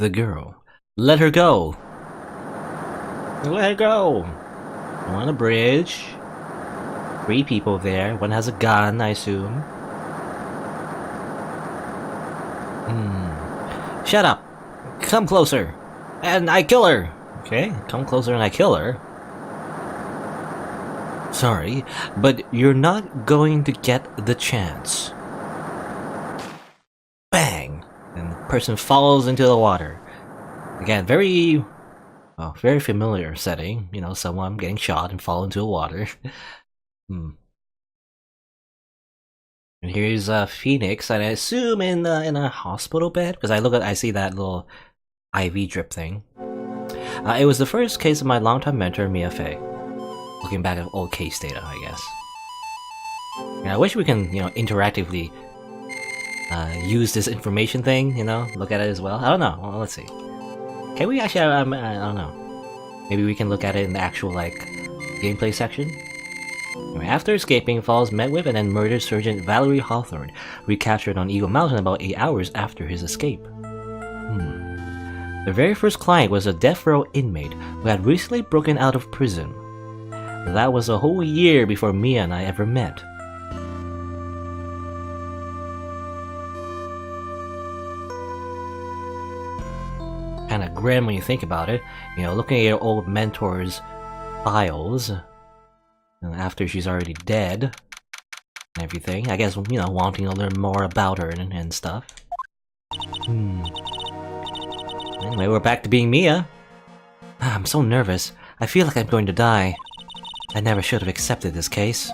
the girl. Let her go. Let her go. On a bridge. 3 people there. One has a gun, I assume. Shut up. Come closer. And I kill her. Okay, come closer and I kill her. Sorry, but you're not going to get the chance. Bang! And the person falls into the water. Again, very familiar setting. You know, someone getting shot and fall into the water. And here's Phoenix, and I assume in a hospital bed, because I see that little IV drip thing. It was the first case of my longtime mentor, Mia Fey. Looking back at old case data, I guess. Yeah, I wish we can, interactively use this information thing, look at it as well. I don't know. Well, let's see. Can we actually? I don't know. Maybe we can look at it in the actual, gameplay section? Anyway, after escaping, Falls met with and then murdered Sergeant Valerie Hawthorne, recaptured on Eagle Mountain about 8 hours after his escape. The very first client was a death row inmate who had recently broken out of prison. That was a whole year before Mia and I ever met. Kinda grim when you think about it, looking at your old mentor's files, after she's already dead, and everything, I guess, wanting to learn more about her and stuff. Anyway, we're back to being Mia. I'm so nervous. I feel like I'm going to die. I never should have accepted this case.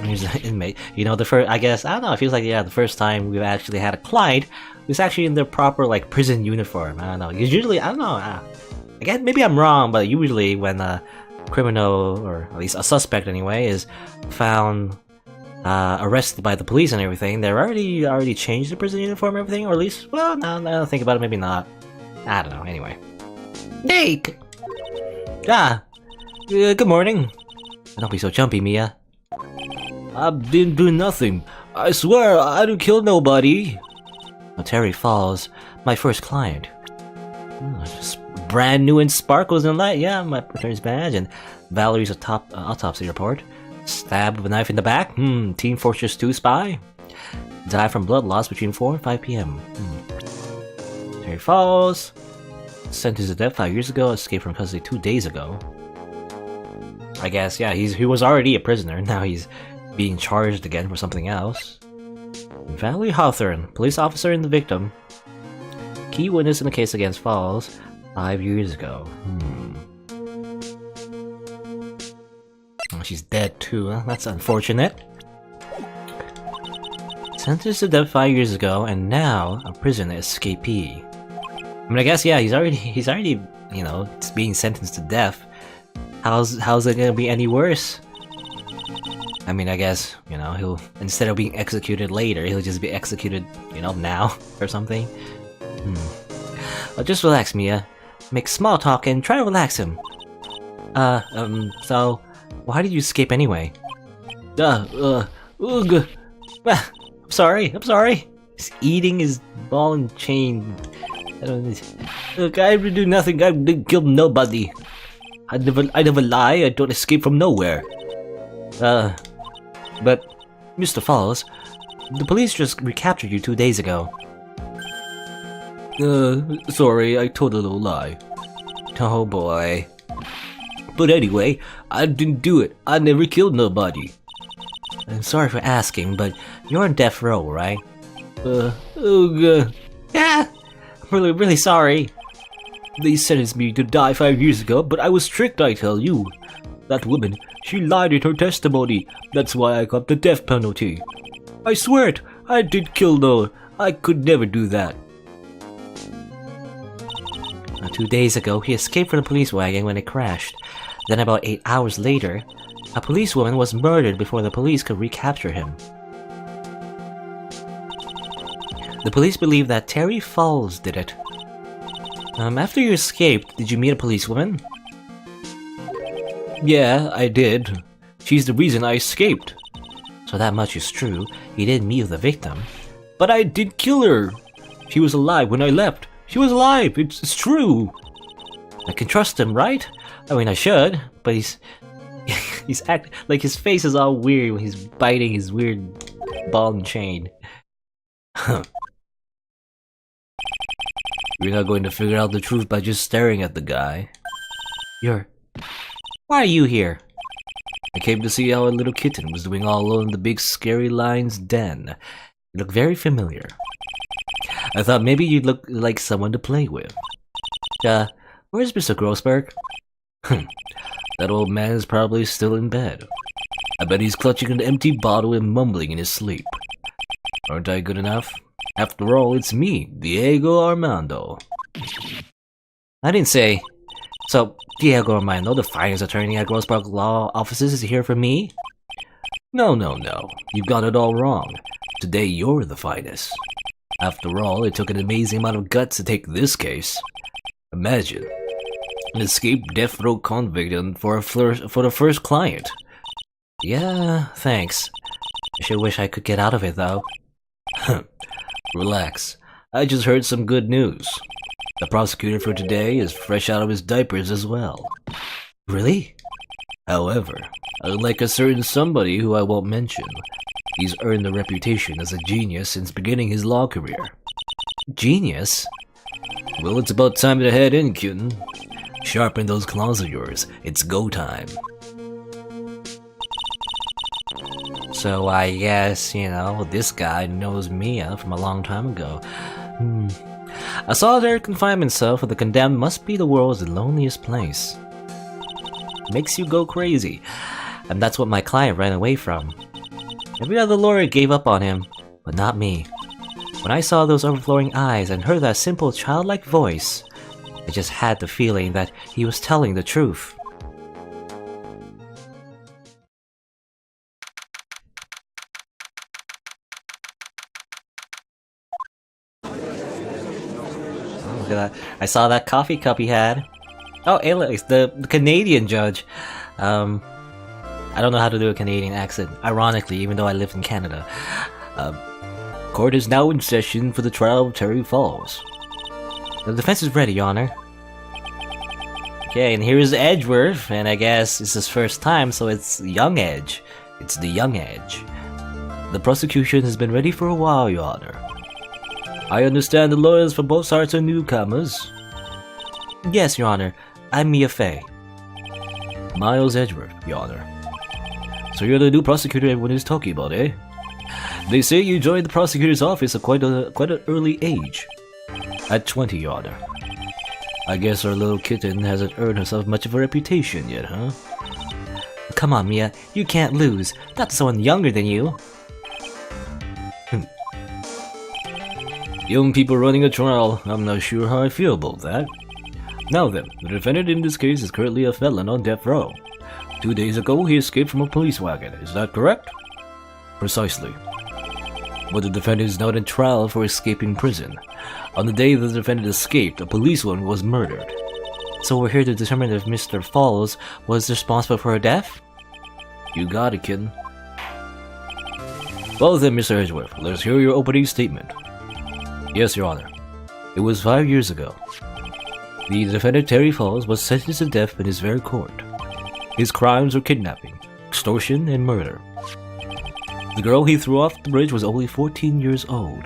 Here's an inmate. The first, I guess, I don't know, it feels like, the first time we've actually had a client who's actually in their proper, prison uniform. I don't know. Usually, I don't know. Again, maybe I'm wrong, but usually when a criminal, or at least a suspect anyway, is found arrested by the police and everything, they're already changed the prison uniform and everything, or at least, well, now that I think about it, maybe not. I don't know, anyway. Nate! Good morning. Don't be so jumpy, Mia. I didn't do nothing. I swear, I didn't kill nobody. Terry Falls, my first client. Just brand new and sparkles in light. Yeah, my attorney's badge and Valerie's autopsy report. Stabbed with a knife in the back. Team Fortress 2 spy. Died from blood loss between 4 and 5 p.m. Terry Falls. Sentenced to death 5 years ago. Escaped from custody 2 days ago. I guess, yeah, he was already a prisoner. Now he's being charged again for something else. Valerie Hawthorne, police officer and the victim. Key witness in the case against Falls 5 years ago. Oh, she's dead too, huh? That's unfortunate. Sentenced to death 5 years ago, and now a prison escapee. I mean, I guess, yeah, he's already, being sentenced to death. How's it gonna be any worse? I mean, I guess, he'll, instead of being executed later, he'll just be executed, now, or something. Just relax, Mia. Make small talk and try to relax him. So, why did you escape anyway? I'm sorry. He's eating his ball and chain. Look, I didn't do nothing, I didn't kill nobody. I never lie, I don't escape from nowhere. But, Mr. Falls, the police just recaptured you 2 days ago. Sorry, I told a little lie. Oh boy. But anyway, I didn't do it. I never killed nobody. I'm sorry for asking, but you're on death row, right? Yeah, I'm really sorry. They sentenced me to die 5 years ago, but I was tricked, I tell you. That woman, she lied in her testimony. That's why I got the death penalty. I swear it, I did kill no. I could never do that. 2 days ago, he escaped from the police wagon when it crashed. Then about 8 hours later, a policewoman was murdered before the police could recapture him. The police believe that Terry Falls did it. After you escaped, did you meet a policewoman? Yeah, I did. She's the reason I escaped. So that much is true. You didn't meet the victim. But I did kill her. She was alive when I left. She was alive! It's true! I can trust him, right? I mean, I should, but he's like his face is all weird when he's biting his weird ball and chain. Huh. You're not going to figure out the truth by just staring at the guy. Why are you here? I came to see how a little kitten was doing all alone in the big scary lion's den. You look very familiar. I thought maybe you'd look like someone to play with. Where's Mr. Grossberg? That old man is probably still in bed. I bet he's clutching an empty bottle and mumbling in his sleep. Aren't I good enough? After all, it's me, Diego Armando. I didn't say... So, Diego Armando, the finest attorney at Grossberg Law Offices, is here for me? No. You've got it all wrong. Today you're the finest. After all, it took an amazing amount of guts to take this case. Imagine. An escaped death row convict and for the first client. Yeah, thanks. I sure wish I could get out of it, though. Relax. I just heard some good news. The prosecutor for today is fresh out of his diapers as well. Really? However, unlike a certain somebody who I won't mention, he's earned a reputation as a genius since beginning his law career. Genius? Well, it's about time to head in, kitten. Sharpen those claws of yours. It's go time. So I guess, this guy knows Mia from a long time ago. A solitary confinement cell for the condemned must be the world's loneliest place. Makes you go crazy. And that's what my client ran away from. Every other lawyer gave up on him, but not me. When I saw those overflowing eyes and heard that simple childlike voice, I just had the feeling that he was telling the truth. I saw that coffee cup he had. Oh, Alex, the Canadian judge. I don't know how to do a Canadian accent, ironically, even though I lived in Canada. Court is now in session for the trial of Terry Falls. The defense is ready, Your Honor. Okay, and here's Edgeworth, and I guess it's his first time, so it's Young Edge. It's the Young Edge. The prosecution has been ready for a while, Your Honor. I understand the lawyers for both sides are newcomers. Yes, Your Honor. I'm Mia Fey. Miles Edgeworth, Your Honor. So you're the new prosecutor everyone is talking about, eh? They say you joined the prosecutor's office at quite an early age. At 20, Your Honor. I guess our little kitten hasn't earned herself much of a reputation yet, huh? Come on, Mia. You can't lose. Not to someone younger than you. Young people running a trial, I'm not sure how I feel about that. Now then, the defendant in this case is currently a felon on death row. 2 days ago, he escaped from a police wagon, is that correct? Precisely. But the defendant is not in trial for escaping prison. On the day the defendant escaped, a policewoman was murdered. So we're here to determine if Mr. Falls was responsible for her death? You got it, kid. Well then, Mr. Edgeworth, let's hear your opening statement. Yes, Your Honor. It was 5 years ago. The defendant Terry Falls was sentenced to death in his very court. His crimes were kidnapping, extortion, and murder. The girl he threw off the bridge was only 14 years old.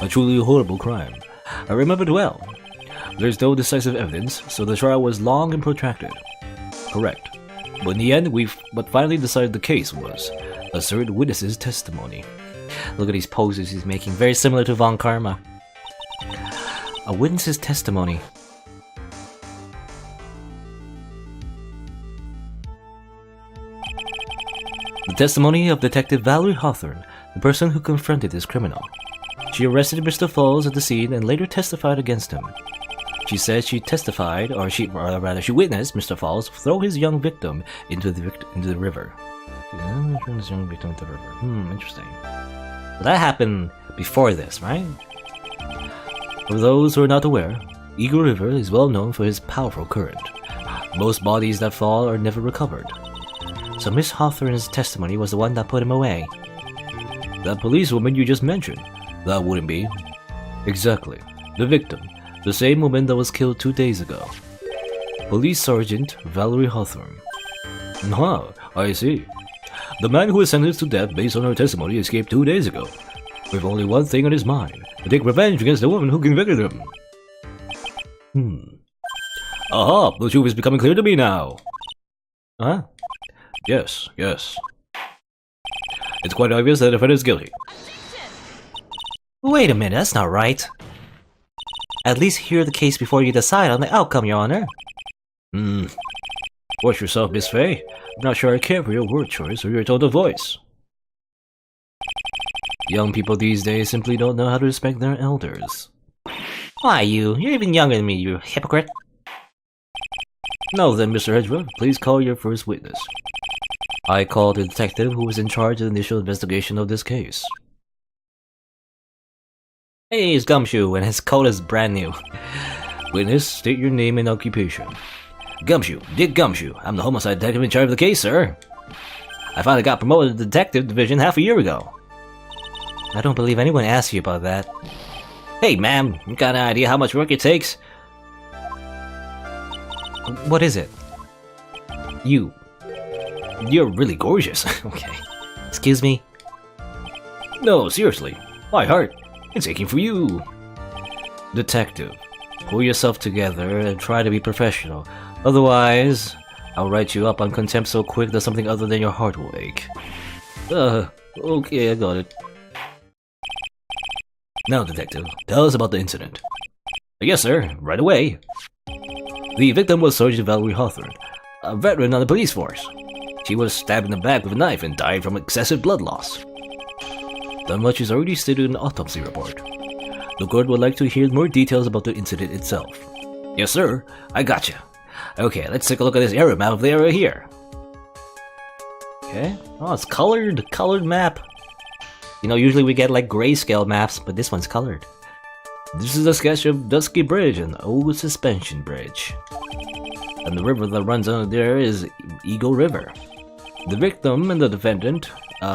A truly horrible crime. I remember it well. There's no decisive evidence, so the trial was long and protracted. Correct. But in the end, what finally decided the case was a certain witness's testimony. Look at these poses he's making, very similar to Von Karma. A witness's testimony. The testimony of Detective Valerie Hawthorne, the person who confronted this criminal. She arrested Mr. Falls at the scene and later testified against him. She said she testified, or she witnessed Mr. Falls throw his young victim into the river. Interesting. But that happened before this, right? For those who are not aware, Eagle River is well known for its powerful current. Most bodies that fall are never recovered. So Miss Hawthorne's testimony was the one that put him away. That policewoman you just mentioned, that wouldn't be. Exactly. The victim, the same woman that was killed 2 days ago. Police Sergeant Valerie Hawthorne. Huh, I see. The man who was sentenced to death based on her testimony escaped 2 days ago, with only one thing on his mind: to take revenge against the woman who convicted him. Aha, the truth is becoming clear to me now. Huh? Yes. It's quite obvious that the defendant is guilty. Wait a minute, that's not right. At least hear the case before you decide on the outcome, Your Honor. Watch yourself, Miss Faye. I'm not sure I care for your word choice or your tone of voice. Young people these days simply don't know how to respect their elders. Why, you're even younger than me, you hypocrite. No then, Mr. Edgewood, please call your first witness. I called the detective who was in charge of the initial investigation of this case. Hey, it's Gumshoe, and his coat is brand new. Witness, state your name and occupation. Gumshoe, Dick Gumshoe. I'm the homicide detective in charge of the case, sir. I finally got promoted to the detective division half a year ago. I don't believe anyone asked you about that. Hey, ma'am, you got an idea how much work it takes? What is it? You're really gorgeous. Okay. Excuse me? No, seriously. My heart. It's aching for you. Detective, pull yourself together and try to be professional. Otherwise, I'll write you up on contempt so quick that something other than your heart will ache. Okay, I got it. Now, detective, tell us about the incident. Yes, sir, right away. The victim was Sergeant Valerie Hawthorne, a veteran on the police force. She was stabbed in the back with a knife and died from excessive blood loss. That much is already stated in the autopsy report. The court would like to hear more details about the incident itself. Yes, sir, I gotcha. Okay, let's take a look at this area map of the area here. Okay, oh, it's colored map. You know, usually we get like grayscale maps, but this one's colored. This is a sketch of Dusky Bridge, an old suspension bridge. And the river that runs under there is Eagle River. The victim and the defendant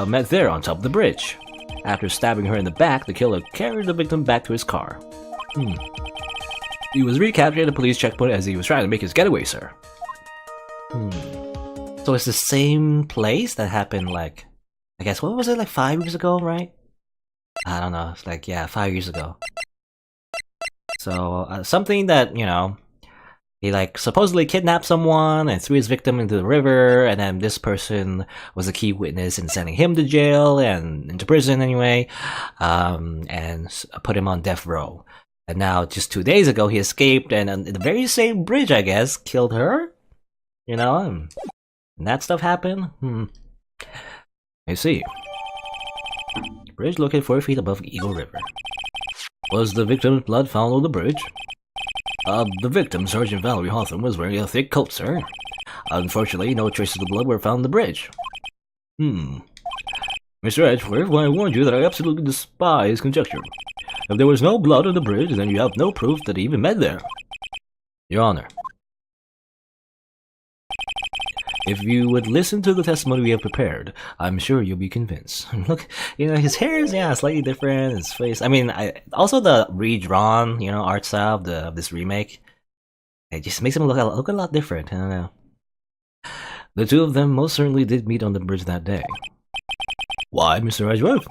met there on top of the bridge. After stabbing her in the back, the killer carried the victim back to his car. He was recaptured at a police checkpoint as he was trying to make his getaway, sir. So it's the same place that happened, like, I guess, what was it, like 5 years ago, right? I don't know, it's like, yeah, 5 years ago. So, something that, you know, he like supposedly kidnapped someone and threw his victim into the river, and then this person was a key witness in sending him to jail and into prison anyway, and put him on death row. And now, just 2 days ago, he escaped and on the very same bridge, I guess, killed her? You know, and that stuff happened? I see. Bridge located 4 feet above Eagle River. Was the victim's blood found on the bridge? The victim, Sergeant Valerie Hawthorne, was wearing a thick coat, sir. Unfortunately, no traces of blood were found on the bridge. Mr. Edgeworth, I warned you that I absolutely despise conjecture. If there was no blood on the bridge, then you have no proof that he even met there. Your Honor. If you would listen to the testimony we have prepared, I'm sure you'll be convinced. Look, you know, his hair is, yeah, slightly different, his face. I mean, also the redrawn, you know, art style of this remake. It just makes him look a lot different, I don't know. The two of them most certainly did meet on the bridge that day. Why, Mr. Edgeworth?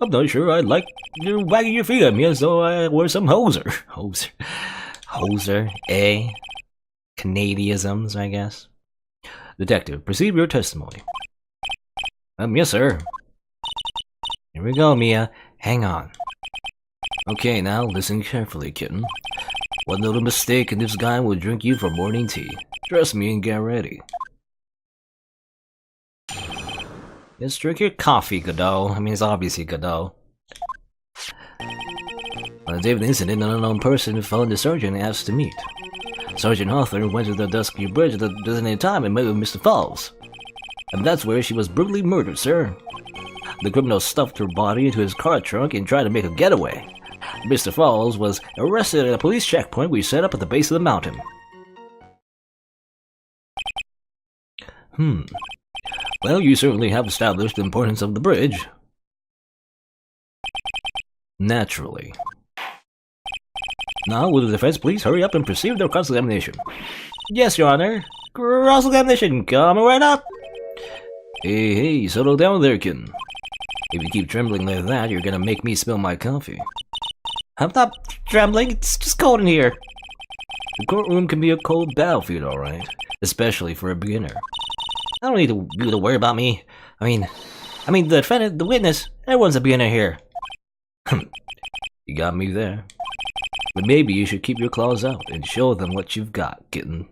I'm not sure I'd like you wagging your feet at me as though I were some hoser. Hoser, eh? Canadianisms, I guess. Detective, proceed with your testimony. Yes, sir. Here we go, Mia. Hang on. Okay, now listen carefully, kitten. One little mistake and this guy will drink you for morning tea. Trust me and get ready. Just drink your coffee, Godot. I mean, it's obviously Godot. On the day of the incident, an unknown person found the sergeant and asked to meet. Sergeant Hawthorne went to the Dusky Bridge at the designated time and met with Mr. Falls. And that's where she was brutally murdered, sir. The criminal stuffed her body into his car trunk and tried to make a getaway. Mr. Falls was arrested at a police checkpoint we set up at the base of the mountain. Well, you certainly have established the importance of the bridge. Naturally. Now, will the defense please hurry up and proceed with their cross-examination? Yes, Your Honor. Cross-examination, coming right up! Hey, settle down there, kid. If you keep trembling like that, you're gonna make me spill my coffee. I'm not trembling, it's just cold in here. The courtroom can be a cold battlefield, alright. Especially for a beginner. I don't need you to worry about me. I mean, the defendant, the witness, everyone's a beginner here. You got me there. But maybe you should keep your claws out and show them what you've got, kitten.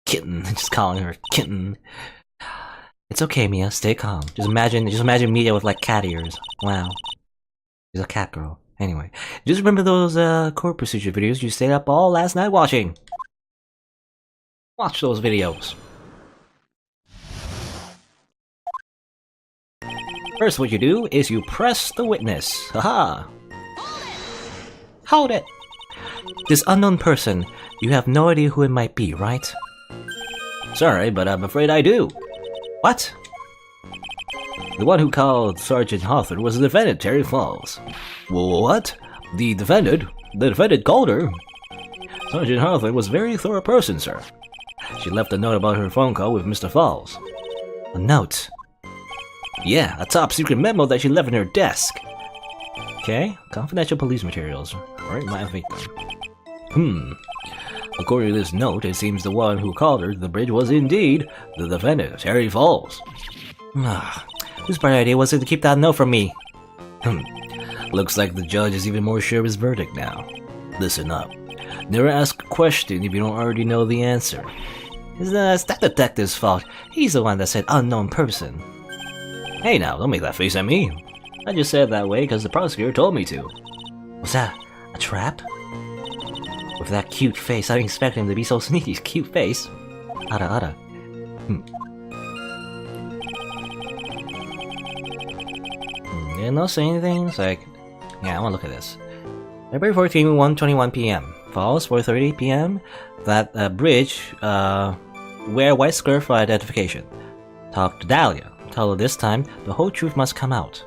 Kitten, just calling her kitten. It's okay, Mia, stay calm. Just imagine Mia with like cat ears. Wow. She's a cat girl. Anyway, just remember those court procedure videos you stayed up all last night watching. Watch those videos. First, what you do is you press the witness. Haha. Hold it! This unknown person, you have no idea who it might be, right? Sorry, but I'm afraid I do. What? The one who called Sergeant Hawthorne was the defendant, Terry Falls. What? The defendant? The defendant called her? Sergeant Hawthorne was a very thorough person, sir. She left a note about her phone call with Mr. Falls. A note? Yeah, a top-secret memo that she left in her desk. Okay, confidential police materials. Right, my victim. According to this note, it seems the one who called her to the bridge was indeed the defendant, Terry Falls. Whose bright idea was it to keep that note from me? Looks like the judge is even more sure of his verdict now. Listen up. Never ask a question if you don't already know the answer. It's that detective's fault. He's the one that said unknown person. Hey now, don't make that face at me. I just said it that way because the prosecutor told me to. Was that a trap? With that cute face, I didn't expect him to be so sneaky. Cute face. Ada. Didn't know say anything? It's like, yeah, I want to look at this. February 14, 1:21 p.m. Falls, 4:30 p.m. That bridge, wear white skirt for identification. Talk to Dahlia. Tell her this time the whole truth must come out.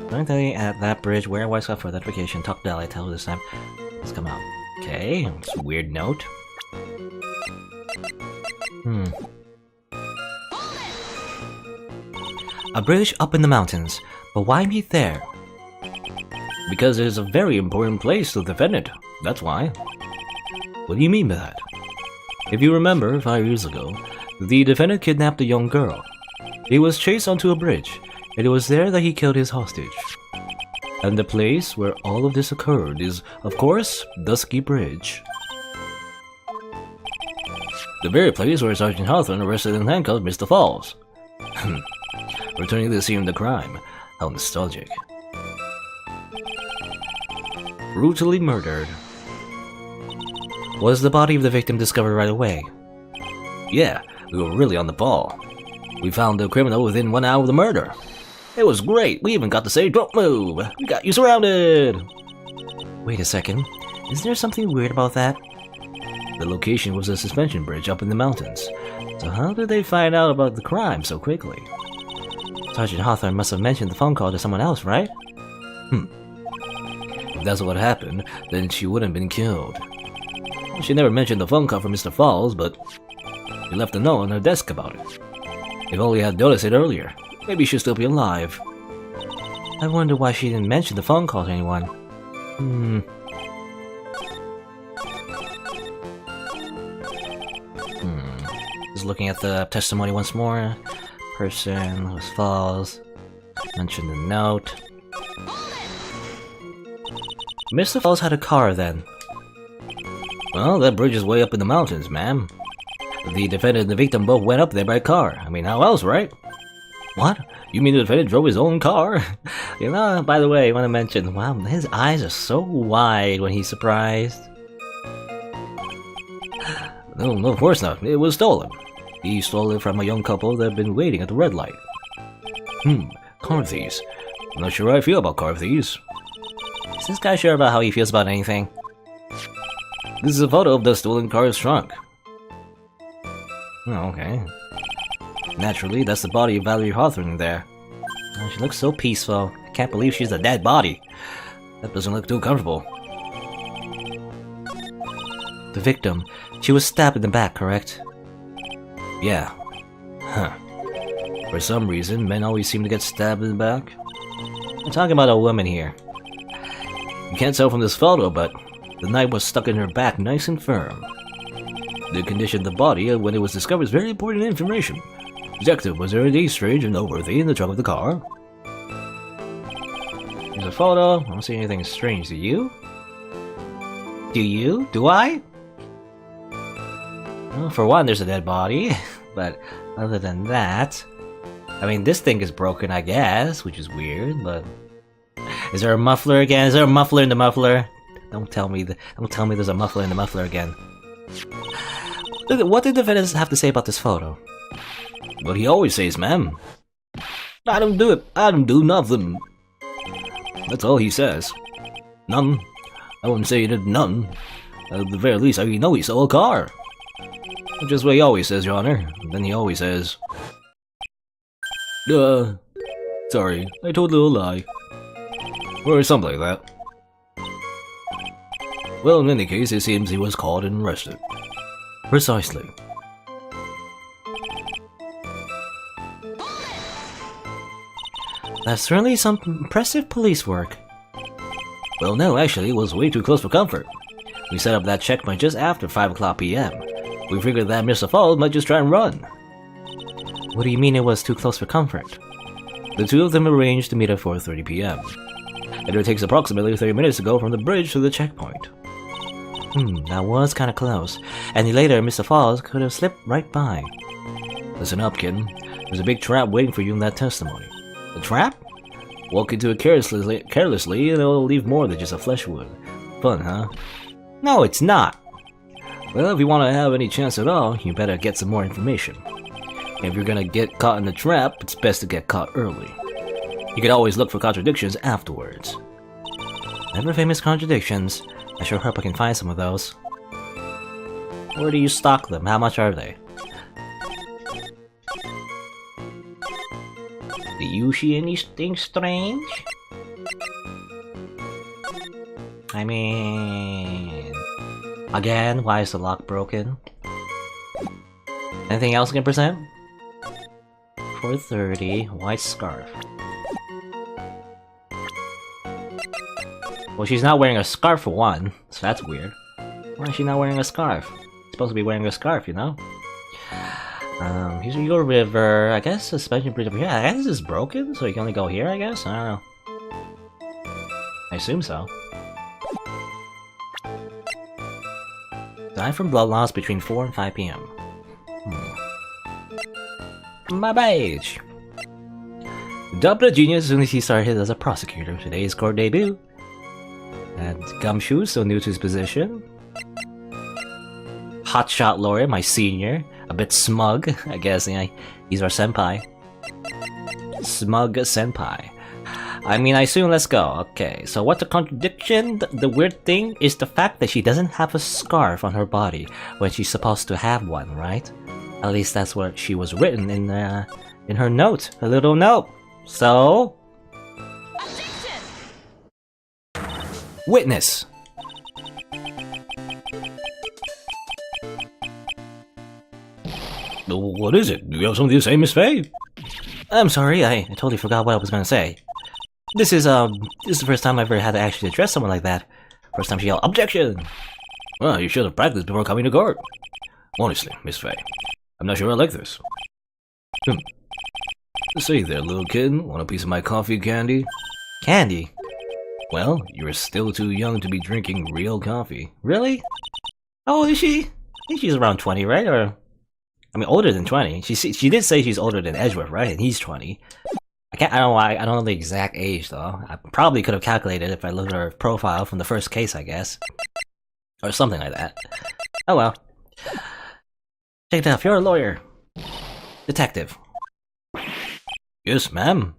Don't tell you at that bridge, wear white skirt for identification. Talk to Dahlia. Tell her this time. Let's come out. Okay, it's a weird note. A bridge up in the mountains, but why meet there? Because it's a very important place to the defendant. That's why. What do you mean by that? If you remember, 5 years ago, the defendant kidnapped a young girl. He was chased onto a bridge, and it was there that he killed his hostage. And the place where all of this occurred is, of course, Dusky Bridge. The very place where Sergeant Hawthorne arrested and handcuffed Mr. Falls. Returning to the scene of the crime. How nostalgic. Brutally murdered. Was the body of the victim discovered right away? Yeah, we were really on the ball. We found the criminal within 1 hour of the murder. It was great, we even got to say don't move. We got you surrounded. Wait a second, is there something weird about that? The location was a suspension bridge up in the mountains. So how did they find out about the crime so quickly? Sergeant Hawthorne must have mentioned the phone call to someone else, right? If that's what happened, then she wouldn't have been killed. She never mentioned the phone call from Mr. Falls, but she left a note on her desk about it. If only I had noticed it earlier, maybe she'd still be alive. I wonder why she didn't mention the phone call to anyone. Just looking at the testimony once more. Person was Falls. Mentioned the note. Mr. Falls had a car then. Well, that bridge is way up in the mountains, ma'am. The defendant and the victim both went up there by car. I mean, how else, right? What? You mean the defendant drove his own car? You know, by the way, I want to mention, wow, his eyes are so wide when he's surprised. No, of course not. It was stolen. He stole it from a young couple that had been waiting at the red light. Car thieves. I'm not sure how I feel about car thieves. Is this guy sure about how he feels about anything? This is a photo of the stolen car's trunk. Oh, okay. Naturally, that's the body of Valerie Hawthorne there. Oh, she looks so peaceful. I can't believe she's a dead body. That doesn't look too comfortable. The victim. She was stabbed in the back, correct? Yeah. Huh. For some reason, men always seem to get stabbed in the back. I'm talking about a woman here. You can't tell from this photo, but the knife was stuck in her back nice and firm. The condition of the body when it was discovered is very important information. Detective, was there anything strange and noteworthy in the trunk of the car? Here's a photo. I don't see anything strange. Do you? Do you? Do I? Well, for one, there's a dead body. But other than that... I mean, this thing is broken, I guess, which is weird, but... Is there a muffler again? Is there a muffler in the muffler? Don't tell me there's a muffler in the muffler again. What did the defendants have to say about this photo? What he always says, ma'am. I don't do it. I don't do nothing. That's all he says. None. I wouldn't say he did none. At the very least, I know he stole a car. Just what he always says, Your Honor. And then he always says... sorry, I told a little lie. Or something like that. Well, in any case, it seems he was caught and arrested. Precisely. That's certainly some impressive police work. Well, no, actually, it was way too close for comfort. We set up that checkpoint just after 5 o'clock p.m. We figured that Mr. Falls might just try and run. What do you mean it was too close for comfort? The two of them arranged to meet at 4:30 p.m. And it takes approximately 30 minutes to go from the bridge to the checkpoint. That was kinda close. Any later, Mr. Falls could have slipped right by. Listen up, kid. There's a big trap waiting for you in that testimony. A trap? Walk into it carelessly and it'll leave more than just a flesh wound. Fun, huh? No, it's not! Well, if you want to have any chance at all, you better get some more information. If you're gonna get caught in the trap, it's best to get caught early. You can always look for contradictions afterwards. Ever famous contradictions. I sure hope I can find some of those. Where do you stock them? How much are they? Do you see anything strange? I mean... Again, why is the lock broken? Anything else I can present? 4:30, white scarf. Well, she's not wearing a scarf for one, so that's weird. Why is she not wearing a scarf? She's supposed to be wearing a scarf, you know? Here's your river. I guess suspension bridge over here. I guess this is broken, so you can only go here, I guess? I don't know. I assume so. Die from blood loss between 4 and 5 p.m. My badge! Dubbed a genius as soon as he started as a prosecutor. Today's court debut. And Gumshoe, so new to his position. Hotshot lawyer, my senior. A bit smug, I guess. Yeah, he's our senpai. Smug senpai. I mean, I assume let's go. Okay, so what's the contradiction? The weird thing is the fact that she doesn't have a scarf on her body when she's supposed to have one, right? At least that's what she was written in her note, a little note. So, objection! Witness. What is it? Do you have something to say, Miss Faye? I'm sorry, I totally forgot what I was gonna say. This is the first time I've ever had to actually address someone like that. First time she yelled, objection! Well, you should have practiced before coming to court. Honestly, Miss Faye, I'm not sure I like this. Say there, little kid, want a piece of my coffee candy? Candy? Well, you're still too young to be drinking real coffee. Really? How old is she? I think she's around 20, right? Or, I mean, older than 20. She did say she's older than Edgeworth, right? And he's 20. I don't know why. I don't know the exact age though. I probably could have calculated if I looked at her profile from the first case, I guess, or something like that. Oh well. Take it off. You're a lawyer, detective. Yes, ma'am.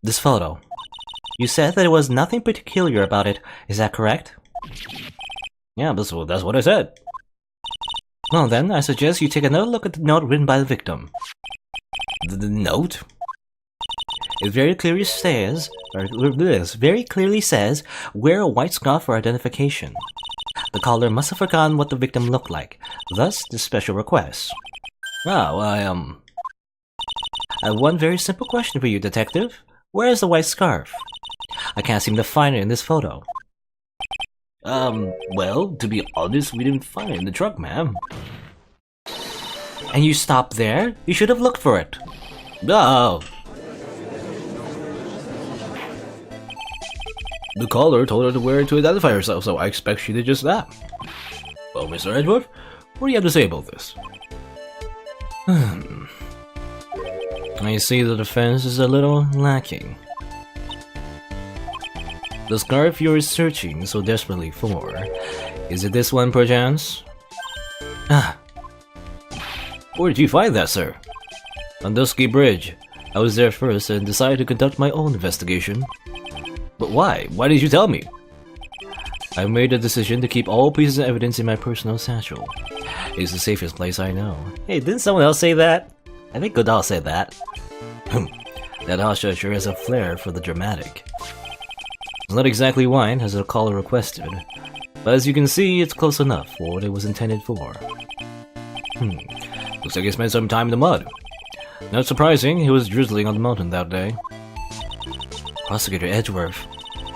This photo. You said that there was nothing peculiar about it. Is that correct? Yeah, that's what I said. Well then, I suggest you take another look at the note written by the victim. The note? It very clearly says, wear a white scarf for identification. The caller must have forgotten what the victim looked like, thus the special request. Oh, I have one very simple question for you, detective. Where is the white scarf? I can't seem to find it in this photo. Well, to be honest, we didn't find it in the truck, ma'am. And you stopped there? You should have looked for it. Oh. The caller told her to wear it to identify herself, so I expect she did just that. Well, Mr. Edgeworth, what do you have to say about this? I see the defense is a little lacking. The scarf you're searching so desperately for, is it this one perchance? Ah. Where did you find that, sir? On Dusky Bridge. I was there first and decided to conduct my own investigation. But why? Why did you tell me? I made a decision to keep all pieces of evidence in my personal satchel. It's the safest place I know. Hey, didn't someone else say that? I think Godal said that. That Asha sure has a flair for the dramatic. It's not exactly wine, as the caller requested, but as you can see, it's close enough for what it was intended for. Looks like he spent some time in the mud. Not surprising, he was drizzling on the mountain that day. Prosecutor Edgeworth,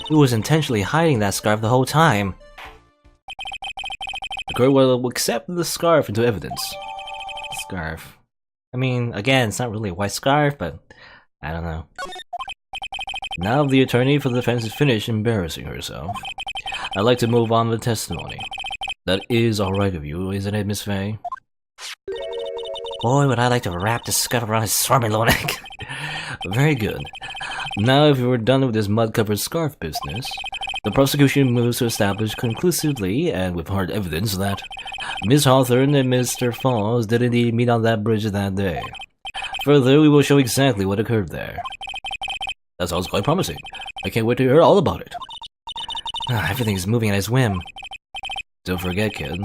he was intentionally hiding that scarf the whole time. The court will accept the scarf into evidence. Scarf. I mean, again, it's not really a white scarf, but I don't know. Now the attorney for the defense is finished embarrassing herself. I'd like to move on with the testimony. That is alright of you, isn't it, Miss Faye? Boy, would I like to wrap this scarf around his swarmy low neck. Very good. Now, if we're done with this mud-covered scarf business, the prosecution moves to establish conclusively, and with hard evidence, that Miss Hawthorne and Mr. Falls did indeed meet on that bridge that day. Further, we will show exactly what occurred there. That sounds quite promising. I can't wait to hear all about it. Everything's moving at his whim. Don't forget, kid,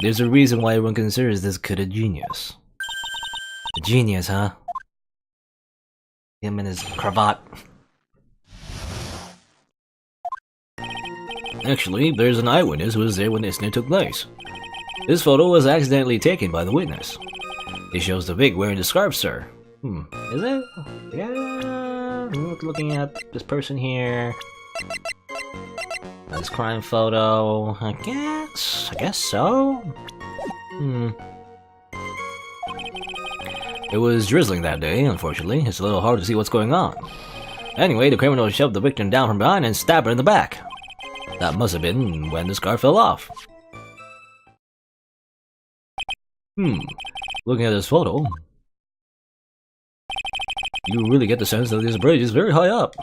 there's a reason why everyone considers this kid a genius. A genius, huh? Him and his cravat. Actually, there's an eyewitness who was there when the incident took place. This photo was accidentally taken by the witness. It shows the Vic wearing the scarf, sir. Is it? Yeah. Looking at this person here. This crime photo. I guess so. It was drizzling that day, unfortunately. It's a little hard to see what's going on. Anyway, the criminal shoved the victim down from behind and stabbed her in the back. That must have been when the scarf fell off. Looking at this photo, you really get the sense that this bridge is very high up.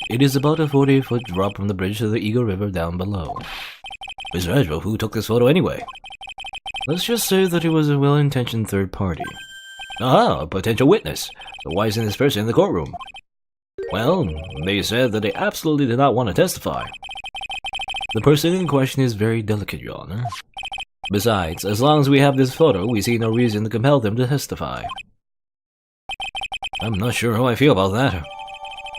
It is about a 40-foot drop from the bridge to the Eagle River down below. Mr. Edgeworth, who took this photo anyway? Let's just say that it was a well-intentioned third party. Aha, a potential witness. So why isn't this person in the courtroom? Well, they said that they absolutely did not want to testify. The person in question is very delicate, Your Honor. Besides, as long as we have this photo, we see no reason to compel them to testify. I'm not sure how I feel about that.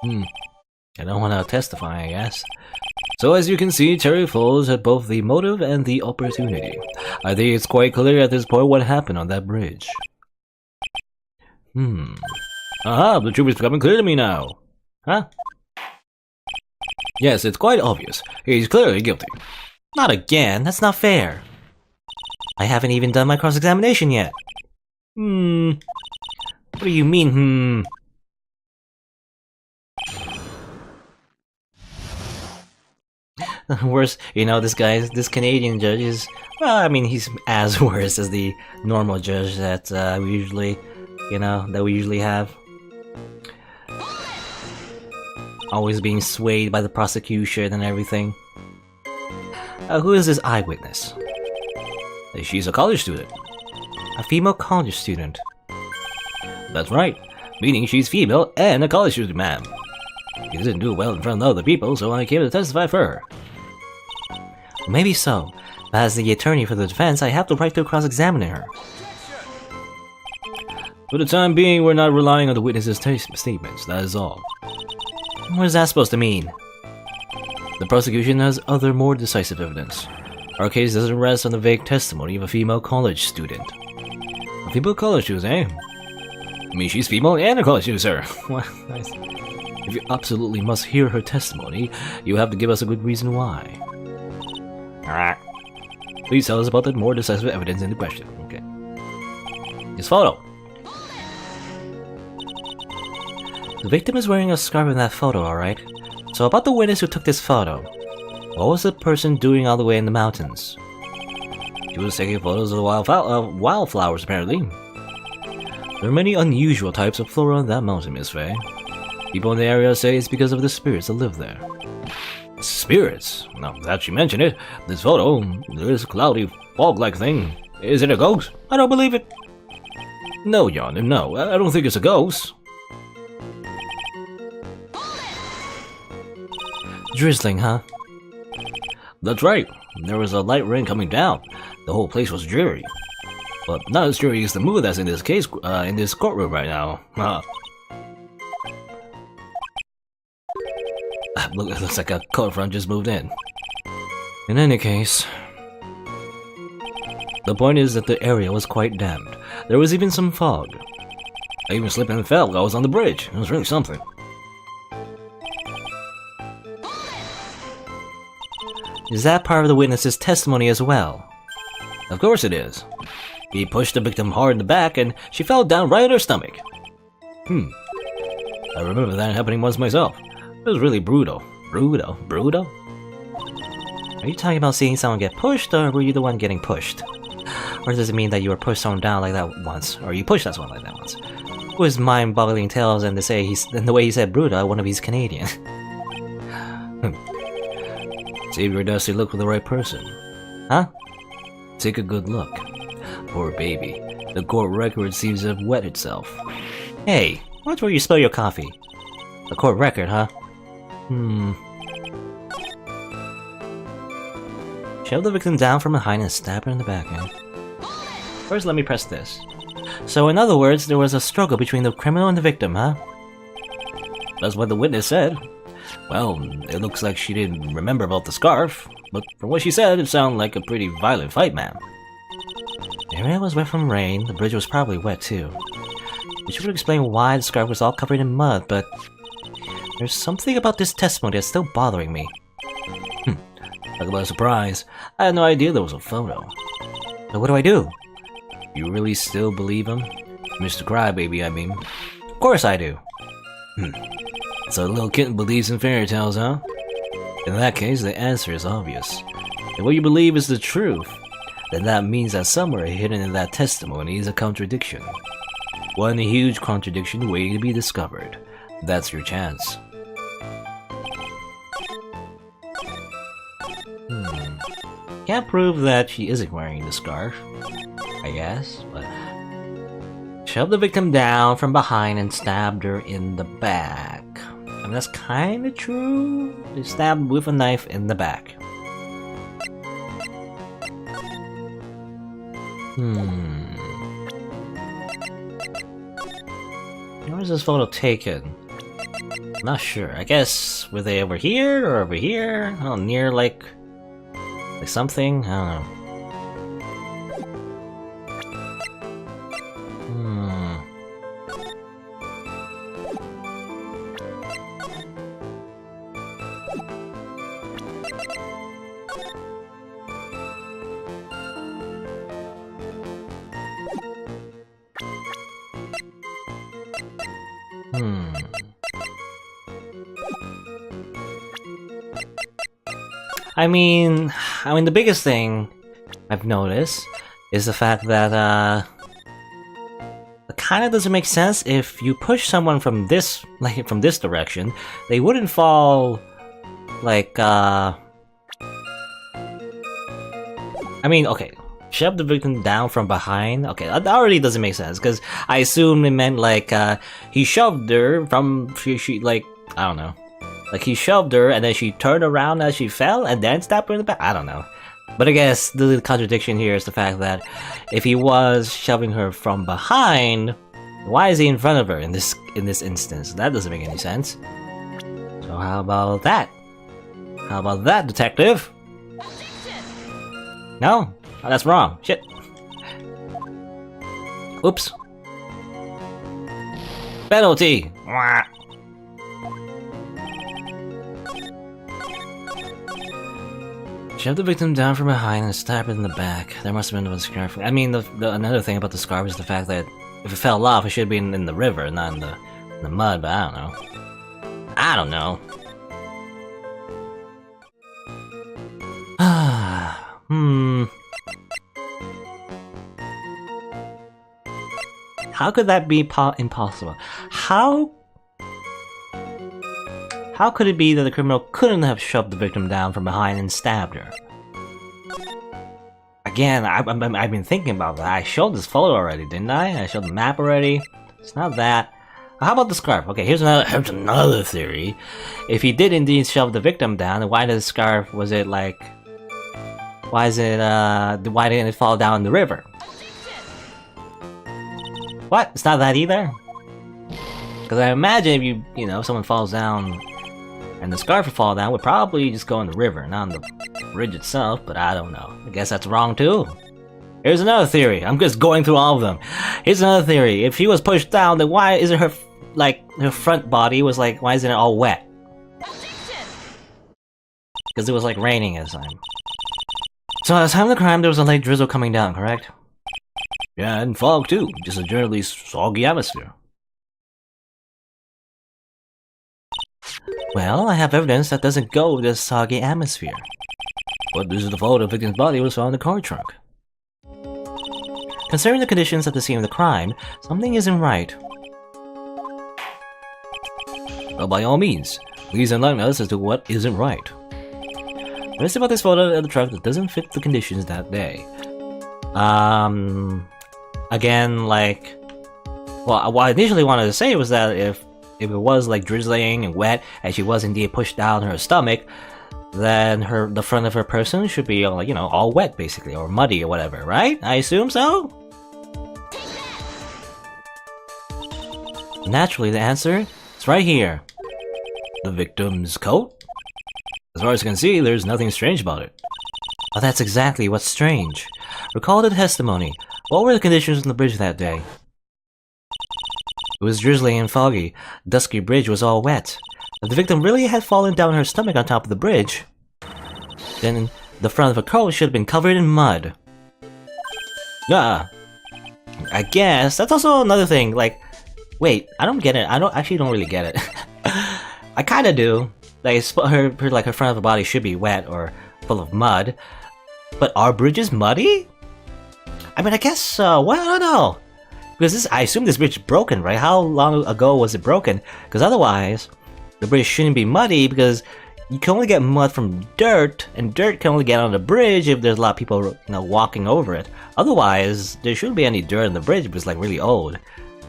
I don't want to testify, I guess. So as you can see, Terry Falls had both the motive and the opportunity. I think it's quite clear at this point what happened on that bridge. Aha, the truth is becoming clear to me now. Huh? Yes, it's quite obvious. He's clearly guilty. Not again, that's not fair. I haven't even done my cross-examination yet. What do you mean, Worse, you know, this Canadian judge is, well, I mean, he's as worse as the normal judge that we usually have. Always being swayed by the prosecution and everything. Who is this eyewitness? She's a college student. A female college student. That's right, meaning she's female and a college student, ma'am. She didn't do well in front of other people, so I came to testify for her. Maybe so, but as the attorney for the defense, I have the right to cross-examine her. For the time being, we're not relying on the witnesses' statements, that is all. What is that supposed to mean? The prosecution has other more decisive evidence. Our case doesn't rest on the vague testimony of a female college student. A female college student, eh? I mean, she's female and a college student, sir. Well, nice. If you absolutely must hear her testimony, you have to give us a good reason why. Alright. Please tell us about the more decisive evidence in the question. Okay. This photo. The victim is wearing a scarf in that photo, alright? So about the witness who took this photo. What was the person doing all the way in the mountains? She was taking photos of wildflowers, apparently. There are many unusual types of flora on that mountain, Miss Faye. People in the area say it's because of the spirits that live there. Spirits? Now that you mention it, this photo, this cloudy, fog-like thing, is it a ghost? I don't believe it. No, Jan, no, I don't think it's a ghost. Drizzling, huh? That's right. There was a light rain coming down. The whole place was dreary. But not as dreary as the mood that's in this case, in this courtroom right now. Look, it looks like a court front just moved in. In any case, the point is that the area was quite damp. There was even some fog. I even slipped and fell while I was on the bridge. It was really something. Is that part of the witness's testimony as well? Of course it is. He pushed the victim hard in the back and she fell down right on her stomach. I remember that happening once myself. It was really brutal. Brutal? Are you talking about seeing someone get pushed, or were you the one getting pushed? Or does it mean that you were pushed someone down like that once, or you pushed someone like that once? It was mind-boggling tales, and the way he said brutal, I wonder if he's Canadian. See if your dusty look with the right person. Huh? Take a good look. Poor baby. The court record seems to have wet itself. Hey, watch where you spill your coffee. The court record, huh? Shove the victim down from behind and stab her in the back, eh? First, let me press this. So, in other words, there was a struggle between the criminal and the victim, huh? That's what the witness said. Well, it looks like she didn't remember about the scarf, but from what she said, it sounded like a pretty violent fight, man. The area was wet from rain, the bridge was probably wet too. Which would explain why the scarf was all covered in mud, but there's something about this testimony that's still bothering me. Talk about a surprise. I had no idea there was a photo. So what do I do? You really still believe him? Mr. Crybaby, I mean. Of course I do. So the little kitten believes in fairy tales, huh? In that case, the answer is obvious. If what you believe is the truth, then that means that somewhere hidden in that testimony is a contradiction. One huge contradiction waiting to be discovered. That's your chance. Can't prove that she isn't wearing the scarf, I guess, but... Shoved the victim down from behind and stabbed her in the back. I mean, that's kinda true. They stabbed with a knife in the back. Where was this photo taken? Not sure. I guess, were they over here or over here? Oh, near like something? I don't know. I mean, the biggest thing I've noticed is the fact that, it kinda doesn't make sense. If you push someone from this, from this direction, they wouldn't fall, I mean, okay, shove the victim down from behind. Okay, that already doesn't make sense, because I assume it meant, he shoved her from, I don't know. Like, he shoved her, and then she turned around as she fell, and then stabbed her in the back. I don't know. But I guess the contradiction here is the fact that if he was shoving her from behind, Why is he in front of her in this instance? That doesn't make any sense. So how about that? How about that, detective? No? Oh, that's wrong. Shit. Oops. Penalty! Wah. Shove the victim down from behind and stab it in the back. There must have been a scarf. I mean, another thing about the scarf is the fact that if it fell off, it should be in the river, not in the mud, but I don't know. I don't know. How could that be impossible? How could it be that the criminal couldn't have shoved the victim down from behind and stabbed her? Again, I've been thinking about that. I showed this photo already, didn't I? I showed the map already. It's not that. How about the scarf? Okay, here's another theory. If he did indeed shove the victim down, then why did the scarf, was it like... why didn't it fall down in the river? What? It's not that either? Because I imagine if you know, if someone falls down and the scarf would fall down, would probably just go in the river, not in the bridge itself, but I don't know. I guess that's wrong too. Here's another theory. I'm just going through all of them. Here's another theory. If she was pushed down, then why isn't her, like, her front body was like, why isn't it all wet? Because it was like raining at the time. So at the time of the crime, there was a light drizzle coming down, correct? Yeah, and fog too. Just a generally soggy atmosphere. Well, I have evidence that doesn't go with this soggy atmosphere. But this is the photo of the victim's body was found in the car trunk. Considering the conditions at the scene of the crime, something isn't right. Well, by all means, please enlighten us as to what isn't right. What is about this photo of the truck that doesn't fit the conditions that day? Again, like... well, what I initially wanted to say was that if it was like drizzling and wet, and she was indeed pushed down her stomach, then the front of her person should be, like, you know, all wet basically, or muddy or whatever, right? I assume so? Naturally, the answer is right here. The victim's coat? As far as I can see, there's nothing strange about it. Well, that's exactly what's strange. Recall the testimony. What were the conditions on the bridge that day? It was drizzly and foggy. The dusky bridge was all wet. If the victim really had fallen down her stomach on top of the bridge, then the front of her coat should have been covered in mud. I guess that's also another thing. Like, wait, I don't get it. I don't really get it. I kind of do. Like, her front of her body should be wet or full of mud. But are bridges muddy? I mean, I guess, well, I don't know. Because I assume this bridge is broken, right? How long ago was it broken? Because otherwise, the bridge shouldn't be muddy, because you can only get mud from dirt, and dirt can only get on the bridge if there's a lot of people, you know, walking over it. Otherwise, there shouldn't be any dirt on the bridge if it's like really old,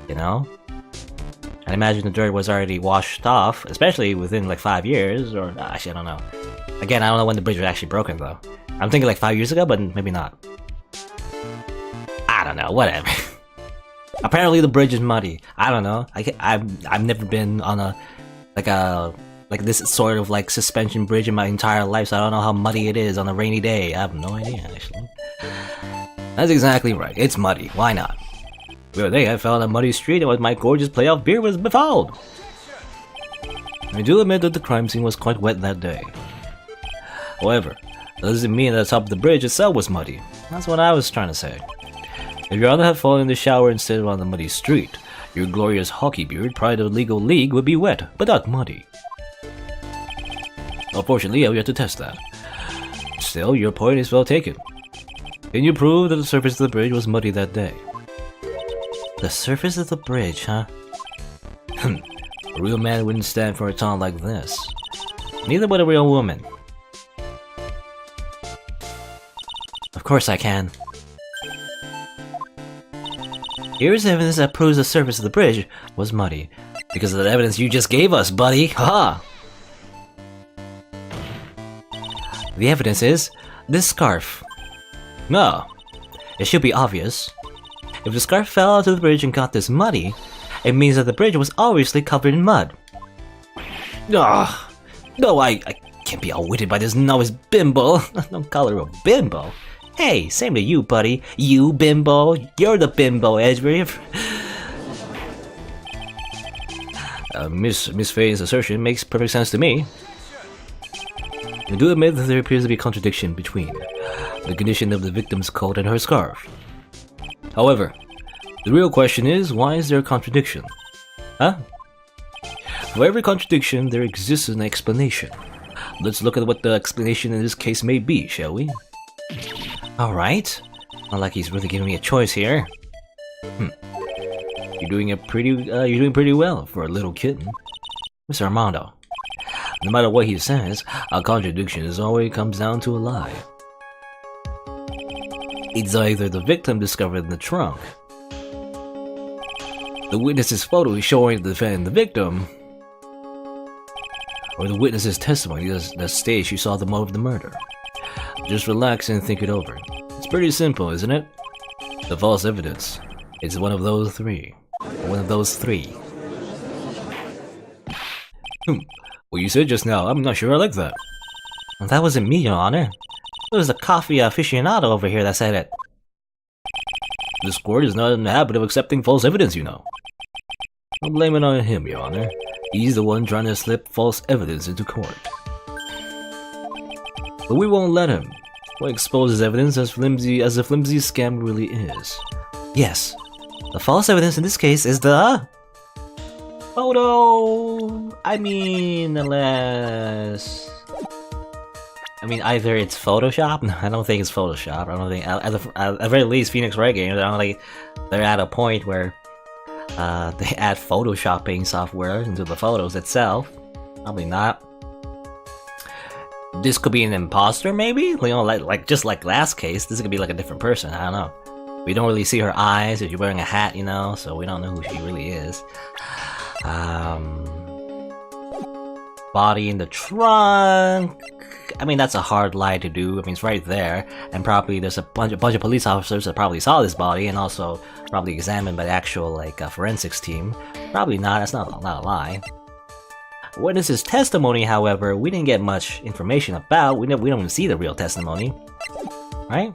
you know? I imagine the dirt was already washed off, especially within like 5 years, or actually I don't know. Again, I don't know when the bridge was actually broken though. I'm thinking like 5 years ago, but maybe not. I don't know, whatever. Apparently the bridge is muddy. I don't know. I've never been on a like this sort of like suspension bridge in my entire life, so I don't know how muddy it is on a rainy day. I have no idea actually. That's exactly right. It's muddy. Why not? The other day I fell on a muddy street and my gorgeous playoff beer was befouled. I do admit that the crime scene was quite wet that day. However, that doesn't mean that the top of the bridge itself was muddy. That's what I was trying to say. If your honor had fallen in the shower instead of on the muddy street, your glorious hockey beard, pride of the legal league, would be wet, but not muddy. Unfortunately, we have to test that. Still, your point is well taken. Can you prove that the surface of the bridge was muddy that day? The surface of the bridge, huh? A real man wouldn't stand for a taunt like this. Neither would a real woman. Of course I can. Here's evidence that proves the surface of the bridge was muddy. Because of the evidence you just gave us, buddy! Haha! The evidence is this scarf. No, it should be obvious. If the scarf fell onto the bridge and got this muddy, it means that the bridge was obviously covered in mud. Ugh. No, I can't be outwitted by this novice bimbo. Don't call her a bimbo. Hey, same to you, buddy. You bimbo. You're the bimbo, Edgeworth. Miss Faye's assertion makes perfect sense to me. I do admit that there appears to be a contradiction between the condition of the victim's coat and her scarf. However, the real question is, why is there a contradiction? Huh? For every contradiction, there exists an explanation. Let's look at what the explanation in this case may be, shall we? Alright. Not like he's really giving me a choice here. You're doing pretty well for a little kitten. Mr. Armando. No matter what he says, a contradiction always comes down to a lie. It's either the victim discovered in the trunk, the witness's photo showing the victim, or the witness's testimony that states she saw the motive of the murder. Just relax and think it over. It's pretty simple, isn't it? The false evidence. It's one of those three. What you said just now, I'm not sure I like that. Well, that wasn't me, Your Honor. It was the coffee aficionado over here that said it. This court is not in the habit of accepting false evidence, you know. Don't blame it on him, Your Honor. He's the one trying to slip false evidence into court. But we won't let him. We'll expose his evidence as flimsy as the flimsy scam really is. Yes, the false evidence in this case is the photo. I mean, either it's Photoshop. No, I don't think it's Photoshop. I don't think, at the very least, Phoenix Wright games, they're at a point where they add photoshopping software into the photos itself. Probably not. This could be an imposter, maybe? You know, like just like last case, this could be like a different person. I don't know. We don't really see her eyes if you're wearing a hat, you know, so we don't know who she really is. Body in the trunk. I mean, that's a hard lie to do. I mean, it's right there, and probably there's a bunch of police officers that probably saw this body and also probably examined by the actual forensics team. Probably not. That's not a lie. Witness's testimony, however, we didn't get much information about. We don't even see the real testimony, right?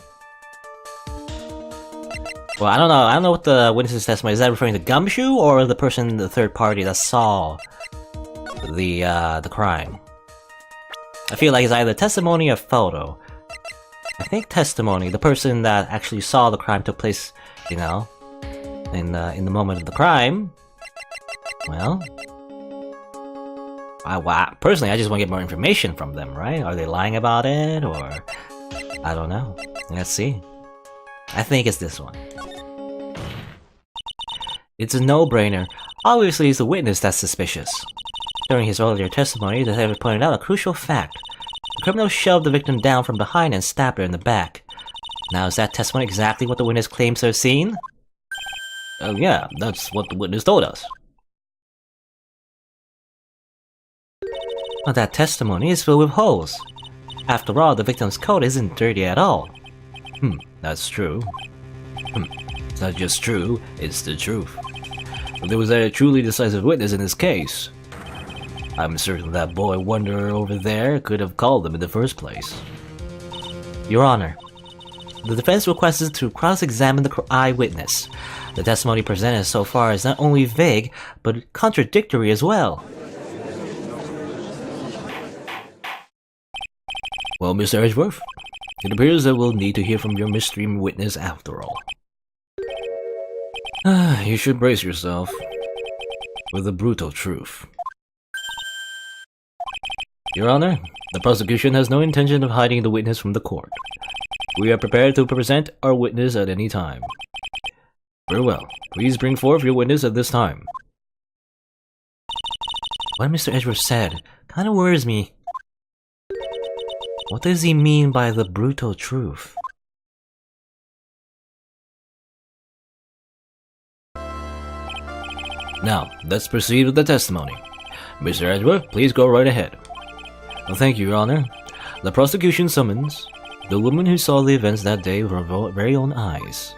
Well, I don't know. I don't know what the witness's testimony is. That referring to Gumshoe or the person, the third party that saw the crime? I feel like it's either testimony or photo. I think testimony. The person that actually saw the crime took place, you know, in the moment of the crime. Well, personally, I just want to get more information from them, right? Are they lying about it, or I don't know. Let's see. I think it's this one. It's a no-brainer. Obviously, it's the witness that's suspicious. During his earlier testimony, the detective pointed out a crucial fact. The criminal shoved the victim down from behind and stabbed her in the back. Now, is that testimony exactly what the witness claims to have seen? Oh yeah, that's what the witness told us. But that testimony is filled with holes. After all, the victim's coat isn't dirty at all. That's true. It's not just true, it's the truth. If there was a truly decisive witness in this case, I'm certain that boy Wonder over there could have called them in the first place. Your Honor, the defense requested to cross-examine the eyewitness. The testimony presented so far is not only vague, but contradictory as well. Well, Mr. Edgeworth, it appears that we'll need to hear from your mystery witness after all. You should brace yourself with the brutal truth. Your Honor, the prosecution has no intention of hiding the witness from the court. We are prepared to present our witness at any time. Very well. Please bring forth your witness at this time. What Mr. Edgeworth said kind of worries me. What does he mean by the brutal truth? Now, let's proceed with the testimony. Mr. Edgeworth, please go right ahead. Well, thank you, Your Honor. The prosecution summons the woman who saw the events that day with her very own eyes.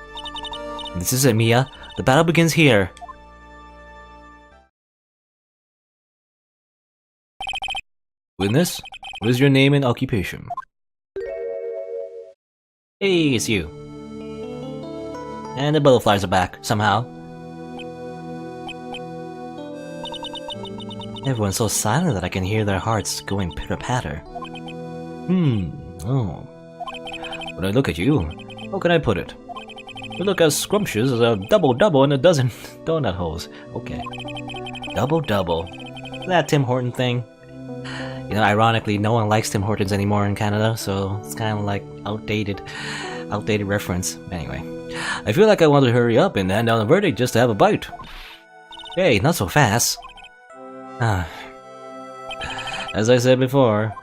This is it, Mia. The battle begins here. Witness, what is your name and occupation? Hey, it's you. And the butterflies are back, somehow. Everyone's so silent that I can hear their hearts going pitter-patter. Oh. When I look at you, how can I put it? You look as scrumptious as a double-double in a dozen donut holes. Okay. Double-double. That Tim Horton thing. You know, ironically, no one likes Tim Hortons anymore in Canada, so it's kind of like outdated reference. Anyway, I feel like I want to hurry up and hand down a verdict just to have a bite. Hey, not so fast. As I said before,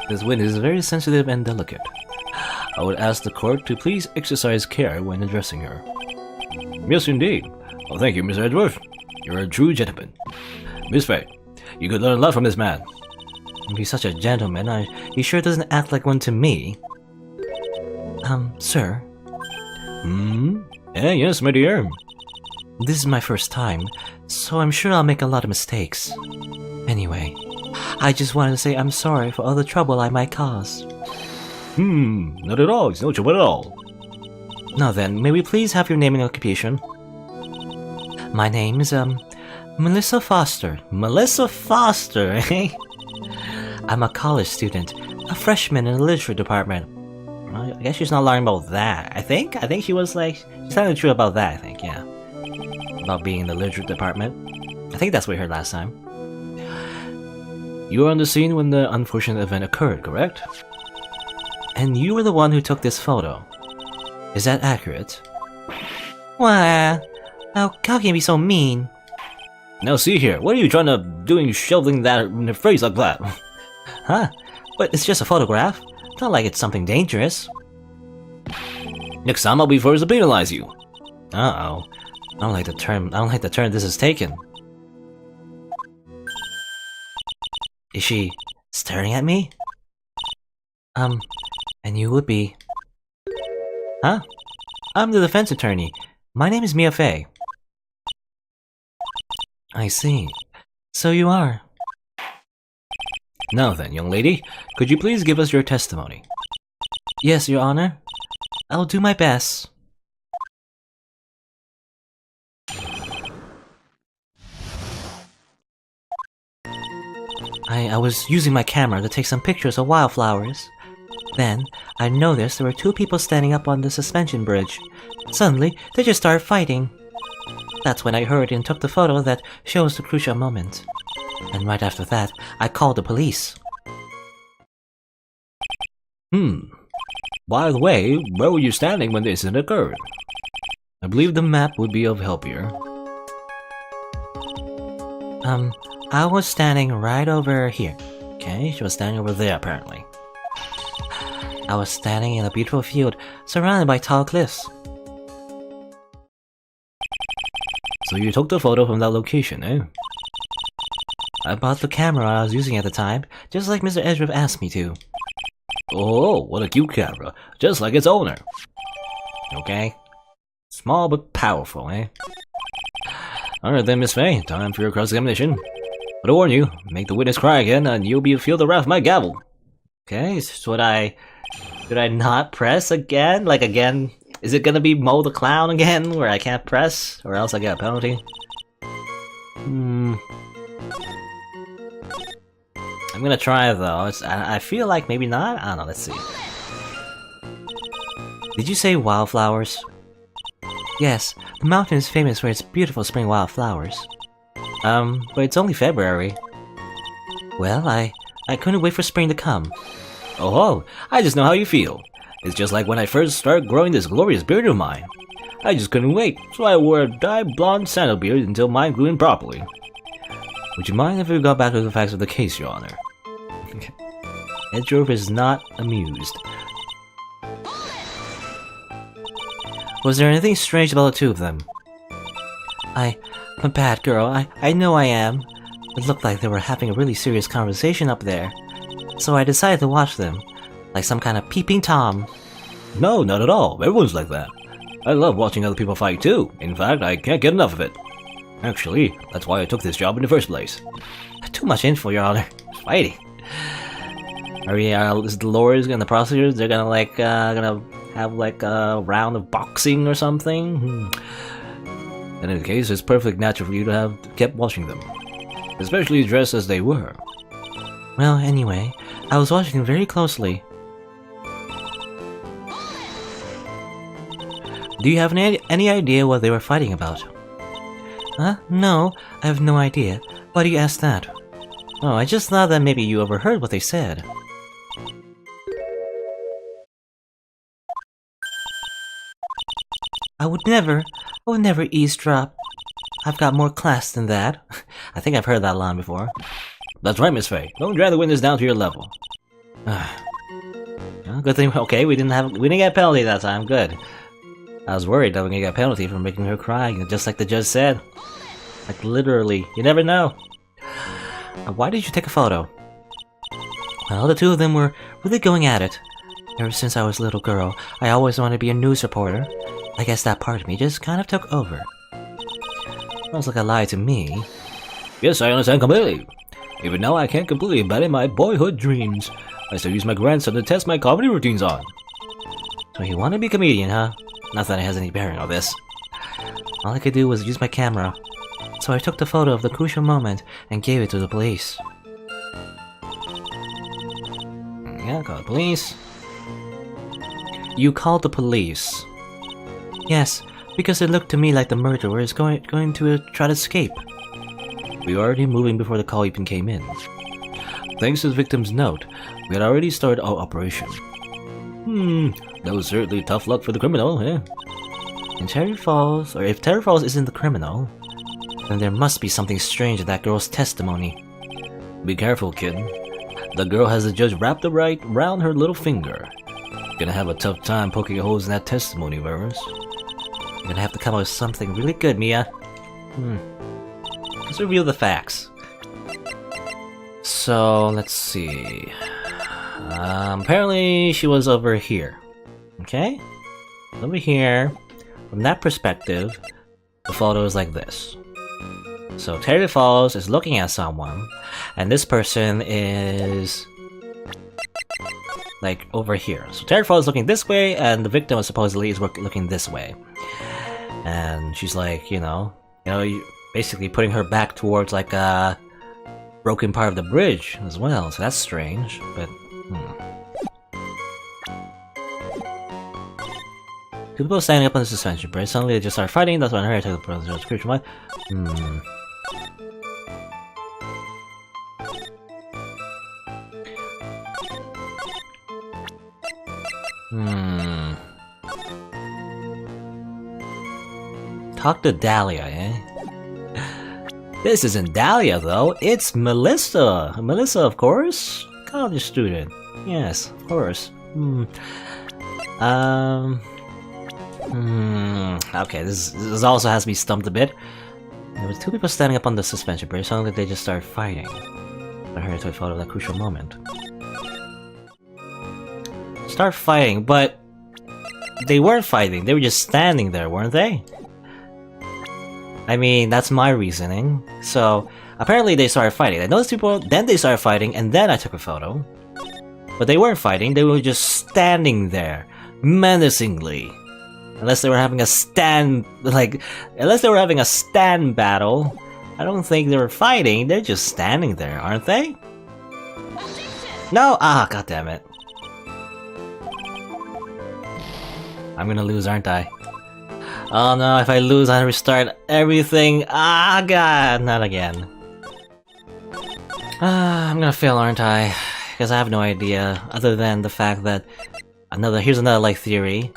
this witness is very sensitive and delicate. I would ask the court to please exercise care when addressing her. Yes, indeed. Well, thank you, Miss Edgeworth. You're a true gentleman. Miss Faye, you could learn a lot from this man. He's such a gentleman. He sure doesn't act like one to me. Sir? Yes, my dear. This is my first time, so I'm sure I'll make a lot of mistakes. Anyway, I just wanted to say I'm sorry for all the trouble I might cause. Not at all. It's no trouble at all. Now then, may we please have your name and occupation? My name is, Melissa Foster. Melissa Foster, eh? I'm a college student, a freshman in the literature department. Well, I guess she's not lying about that, I think she was like, she's telling the truth about that, I think, yeah. About being in the literature department. I think that's what we heard last time. You were on the scene when the unfortunate event occurred, correct? And you were the one who took this photo. Is that accurate? Why? How can you be so mean? Now see here, what are you trying to doing shoving that in the face like that? Huh? But it's just a photograph. It's not like it's something dangerous. Next time I'll be forced to penalize you. Uh-oh. I don't like the turn this is taken. Is she staring at me? And you would be... Huh? I'm the defense attorney. My name is Mia Fey. I see. So you are. Now then, young lady, could you please give us your testimony? Yes, Your Honor. I'll do my best. I was using my camera to take some pictures of wildflowers. Then, I noticed there were two people standing up on the suspension bridge. Suddenly, they just started fighting. That's when I heard and took the photo that shows the crucial moment. And right after that, I called the police. By the way, where were you standing when the incident occurred? I believe the map would be of help here. I was standing right over here. Okay, she was standing over there apparently. I was standing in a beautiful field, surrounded by tall cliffs. So you took the photo from that location, eh? I bought the camera I was using at the time, just like Mr. Edgeworth asked me to. Oh, what a cute camera, just like its owner. Okay. Small but powerful, eh? Alright then, Miss Faye, time for your cross-examination. But I warn you, make the witness cry again, and you'll feel the wrath of my gavel. Okay, should I not press again? Like again? Is it gonna be Mo the Clown again, where I can't press, or else I get a penalty? I'm gonna try though. I feel like maybe not. I don't know. Let's see. Did you say wildflowers? Yes, the mountain is famous for its beautiful spring wildflowers. But it's only February. Well, I couldn't wait for spring to come. Oh, I just know how you feel. It's just like when I first started growing this glorious beard of mine. I just couldn't wait, so I wore a dyed blonde sandal beard until mine grew in properly. Would you mind if we got back to the facts of the case, Your Honor? Edgeworth is not amused. Was there anything strange about the two of them? I'm a bad girl, I know I am. It looked like they were having a really serious conversation up there. So I decided to watch them, like some kind of peeping Tom. No, not at all. Everyone's like that. I love watching other people fight too. In fact, I can't get enough of it. Actually, that's why I took this job in the first place. Too much info, Your Honor. Fighting. Are we, is the lawyers and the prosecutors, they're gonna like, gonna have like a round of boxing or something? In any case, it's perfectly natural for you to have kept watching them. Especially dressed as they were. Well, anyway, I was watching them very closely. Do you have any idea what they were fighting about? Huh? No, I have no idea. Why do you ask that? Oh, I just thought that maybe you overheard what they said. I would never eavesdrop. I've got more class than that. I think I've heard that line before. That's right, Miss Faye. Don't drag the witness down to your level. Well, good thing. Okay, we didn't get a penalty that time. Good. I was worried that we were gonna get a penalty for making her cry, just like the judge said. Like literally, you never know. Why did you take a photo? Well, the two of them were really going at it. Ever since I was a little girl, I always wanted to be a news reporter. I guess that part of me just kind of took over. Sounds like a lie to me. Yes, I understand completely. Even now, I can't completely abandon my boyhood dreams. I still use my grandson to test my comedy routines on. So you want to be a comedian, huh? Not that it has any bearing on this. All I could do was use my camera. So I took the photo of the crucial moment and gave it to the police. Yeah, call the police. You called the police? Yes, because it looked to me like the murderer is going to try to escape. We were already moving before the call even came in. Thanks to the victim's note, we had already started our operation. That was certainly tough luck for the criminal, eh? In Terry Falls, or if Terry Falls isn't the criminal, then there must be something strange in that girl's testimony. Be careful, kid. The girl has the judge wrapped around her little finger. You're gonna have a tough time poking holes in that testimony of hers. You're gonna have to come up with something really good, Mia. Let's reveal the facts. So, let's see. Apparently she was over here. Okay? Over here. From that perspective, the photo is like this. So Terry Falls is looking at someone, and this person is like over here. So Terry Falls is looking this way, and the victim supposedly is looking this way. And she's like, basically putting her back towards like a broken part of the bridge as well. So that's strange, but Two people standing up on the suspension bridge. Suddenly they just start fighting. That's when I took the brother's crucial mind. Talk to Dahlia, eh? This isn't Dahlia, though. It's Melissa. Melissa, of course. College student. Yes, of course. Okay, this also has me stumped a bit. There was two people standing up on the suspension bridge. Suddenly they just started fighting. I heard a photo of that crucial moment. Start fighting, but they weren't fighting. They were just standing there, weren't they? I mean, that's my reasoning. So, apparently they started fighting. I noticed people, then they started fighting, and then I took a photo. But they weren't fighting, they were just standing there, menacingly. Unless they were having a unless they were having a stand battle, I don't think they were fighting, they're just standing there, aren't they? No! Ah, goddammit. I'm gonna lose, aren't I? Oh no, if I lose, I restart everything. Ah, god, not again. I'm gonna fail, aren't I? Because I have no idea, other than the fact that here's another like theory.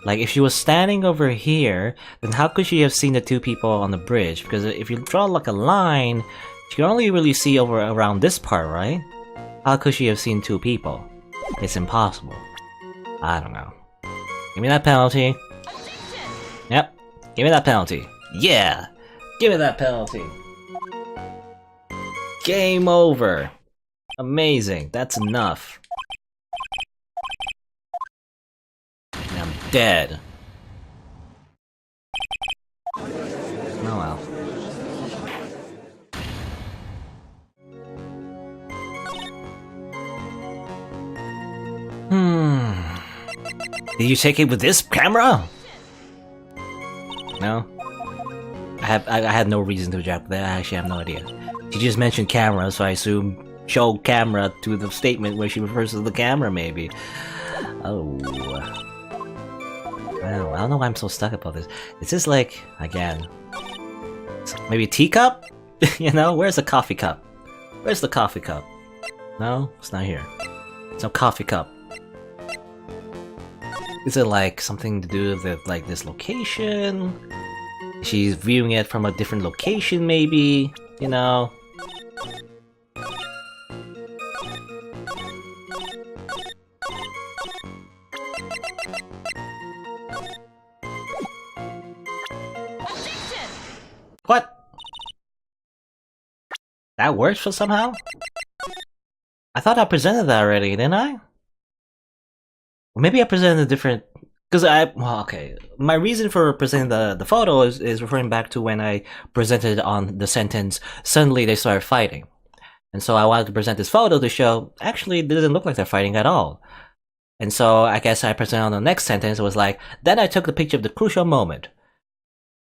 Like, if she was standing over here, then how could she have seen the two people on the bridge? Because if you draw like a line, she can only really see around this part, right? How could she have seen two people? It's impossible. I don't know. Give me that penalty. Yep. Give me that penalty. Yeah! Give me that penalty. Game over. Amazing. That's enough. And I'm dead. Did you take it with this camera? No? I had no reason to object there. I actually have no idea. She just mentioned camera, so I assume show camera to the statement where she refers to the camera, maybe. Oh. Well, I don't know why I'm so stuck about this. Is this like, again, maybe a teacup? You know, where's the coffee cup? Where's the coffee cup? No, it's not here. It's no coffee cup. Is it like something to do with like this location? She's viewing it from a different location, maybe? You know? What? That works for somehow? I thought I presented that already, didn't I? Or maybe I presented a different... Because well, okay. My reason for presenting the photo is referring back to when I presented on the sentence, suddenly they started fighting. And so I wanted to present this photo to show, actually, it doesn't look like they're fighting at all. And so I guess I presented on the next sentence, it was like, then I took the picture of the crucial moment.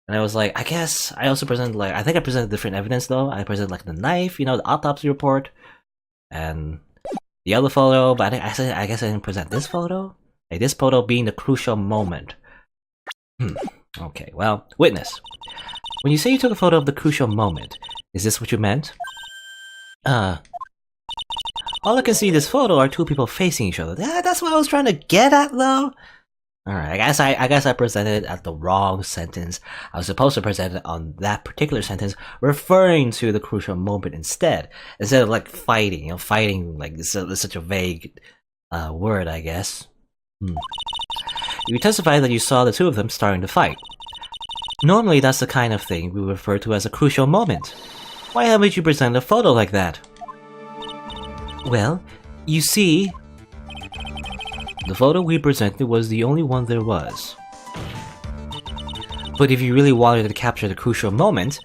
And I was like, I guess I also presented like, I think I presented different evidence though. I presented like the knife, you know, the autopsy report, and the other photo, but I guess I didn't present this photo? Like this photo being the crucial moment. Okay, well, witness. When you say you took a photo of the crucial moment, is this what you meant? All I can see in this photo are two people facing each other. That's what I was trying to get at though. Alright, I guess I presented at the wrong sentence. I was supposed to present it on that particular sentence, referring to the crucial moment instead of like fighting. You know, fighting like it's such a vague word, I guess. You testified that you saw the two of them starting to fight. Normally, that's the kind of thing we refer to as a crucial moment. Why haven't you presented a photo like that? Well, you see, the photo we presented was the only one there was. But if you really wanted to capture the crucial moment,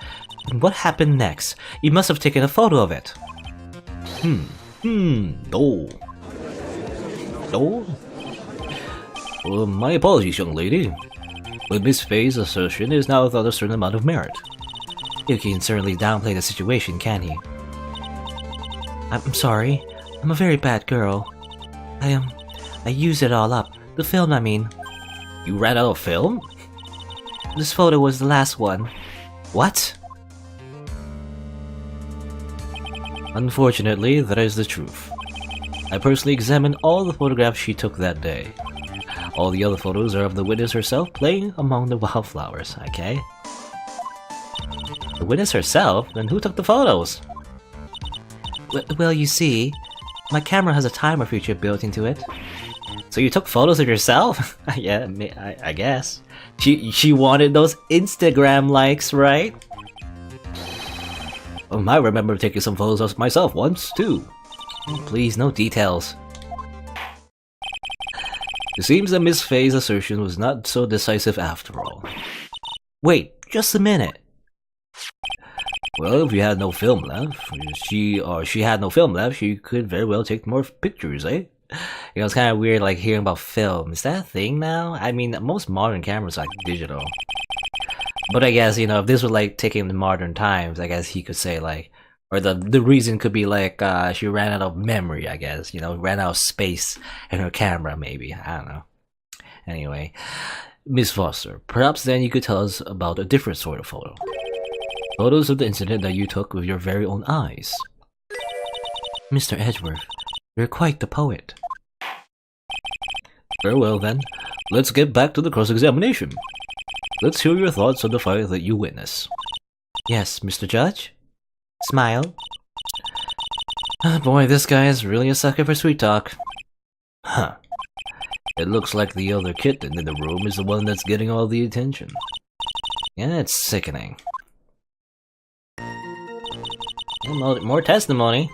then what happened next? You must have taken a photo of it. Well, my apologies, young lady. But Miss Faye's assertion is now without a certain amount of merit. You can certainly downplay the situation, can he? I'm sorry. I'm a very bad girl. I used it all up. The film, I mean. You ran out of film? This photo was the last one. What? Unfortunately, that is the truth. I personally examined all the photographs she took that day. All the other photos are of the witness herself playing among the wildflowers, okay? The witness herself? Then who took the photos? Well, you see, my camera has a timer feature built into it. So you took photos of yourself? Yeah, I guess. She wanted those Instagram likes, right? I remember taking some photos of myself once, too. Please, no details. It seems that Miss Faye's assertion was not so decisive after all. Wait, just a minute. Well, if you had no film left, she had no film left, she could very well take more pictures, eh? You know, it's kind of weird, like, hearing about film. Is that a thing now? I mean, most modern cameras are like digital. But I guess, you know, if this was like taking the modern times, I guess he could say like, or the reason could be like, she ran out of memory, I guess, you know, ran out of space in her camera, maybe. I don't know. Anyway, Miss Foster, perhaps then you could tell us about a different sort of photo. Photos of the incident that you took with your very own eyes. Mr. Edgeworth, you're quite the poet. Very well then, let's get back to the cross-examination. Let's hear your thoughts on the fight that you witnessed. Yes, Mr. Judge? Smile. Oh boy, this guy is really a sucker for sweet talk. Huh. It looks like the other kitten in the room is the one that's getting all the attention. Yeah, it's sickening. More testimony.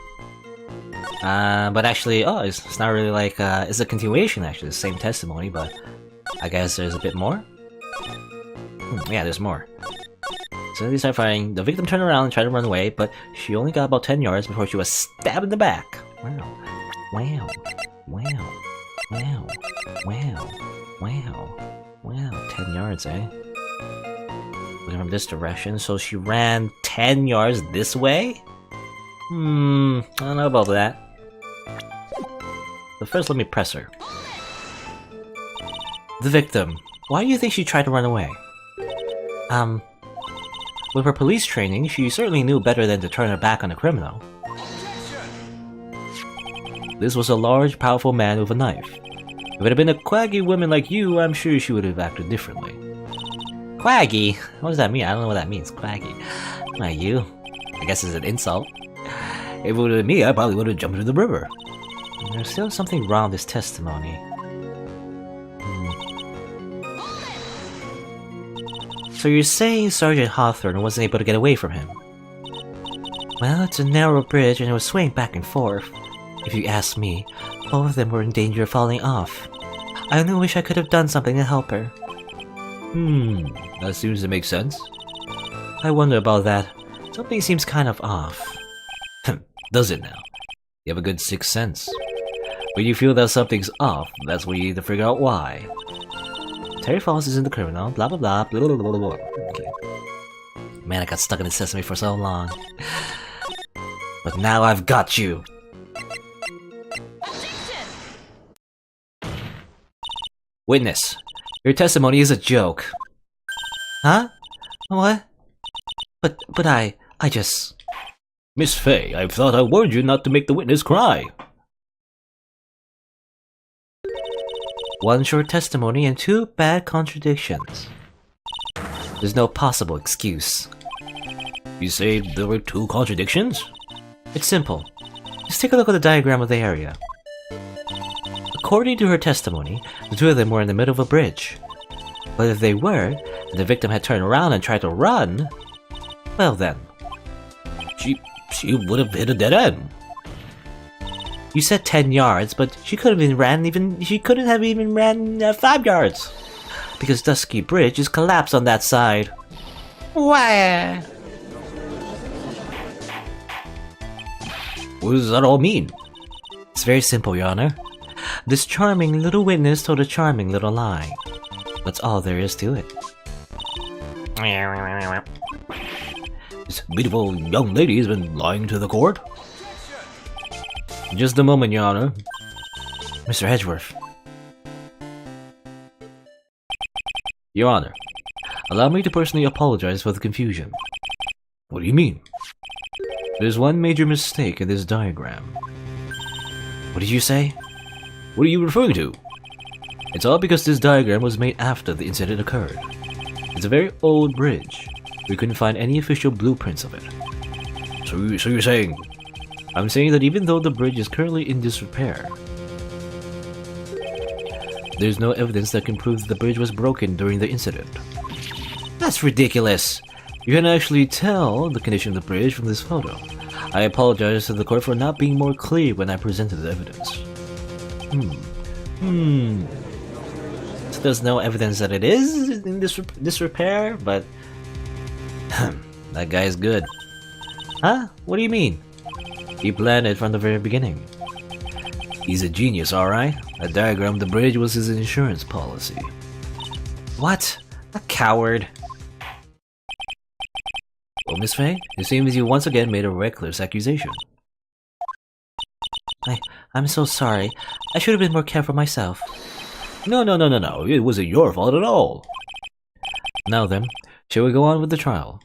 But actually, it's not really like, it's a continuation actually, the same testimony, but I guess there's a bit more? Yeah, there's more. So they start fighting, the victim turned around and tried to run away, but she only got about 10 yards before she was stabbed in the back. Wow. Wow. Wow. Wow. Wow. Wow. Wow. 10 yards, eh? Looking from this direction, so she ran 10 yards this way? I don't know about that. But first, let me press her. The victim. Why do you think she tried to run away? With her police training, she certainly knew better than to turn her back on a criminal. This was a large, powerful man with a knife. If it had been a quaggy woman like you, I'm sure she would have acted differently. Quaggy? What does that mean? I don't know what that means, quaggy. Not you. I guess it's an insult. If it would have been me, I probably would have jumped into the river. There's still something wrong with this testimony. So you're saying Sergeant Hawthorne wasn't able to get away from him? Well, it's a narrow bridge and it was swaying back and forth. If you ask me, both of them were in danger of falling off. I only wish I could have done something to help her. That seems to make sense. I wonder about that. Something seems kind of off. Does it now? You have a good sixth sense. When you feel that something's off, that's when you need to figure out why. Terry Falls isn't the criminal, blah blah blah, blah blah blah blah. Okay. Man, I got stuck in the sesame for so long. But now I've got you! Witness, your testimony is a joke. Huh? What? But I just... Miss Fay, I thought I warned you not to make the witness cry. One short testimony and two bad contradictions. There's no possible excuse. You say there were two contradictions? It's simple. Just take a look at the diagram of the area. According to her testimony, the two of them were in the middle of a bridge. But if they were, and the victim had turned around and tried to run, well then, she would have hit a dead end. You said 10 yards, but she couldn't have even ran 5 yards. Because Dusky Bridge is collapsed on that side. Why? What does that all mean? It's very simple, Your Honor. This charming little witness told a charming little lie. That's all there is to it. This beautiful young lady has been lying to the court? Just a moment, Your Honor. Mr. Edgeworth. Your Honor, allow me to personally apologize for the confusion. What do you mean? There's one major mistake in this diagram. What did you say? What are you referring to? It's all because this diagram was made after the incident occurred. It's a very old bridge. We couldn't find any official blueprints of it. So you're saying... I'm saying that even though the bridge is currently in disrepair, there's no evidence that can prove that the bridge was broken during the incident. That's ridiculous! You can actually tell the condition of the bridge from this photo. I apologize to the court for not being more clear when I presented the evidence. So there's no evidence that it is in disrepair, but... that guy's good. Huh? What do you mean? He planned it from the very beginning. He's a genius, alright? That diagram of the bridge was his insurance policy. What? A coward. Well, Miss Fay, it seems you once again made a reckless accusation. I'm so sorry. I should have been more careful myself. No. It wasn't your fault at all. Now then, shall we go on with the trial?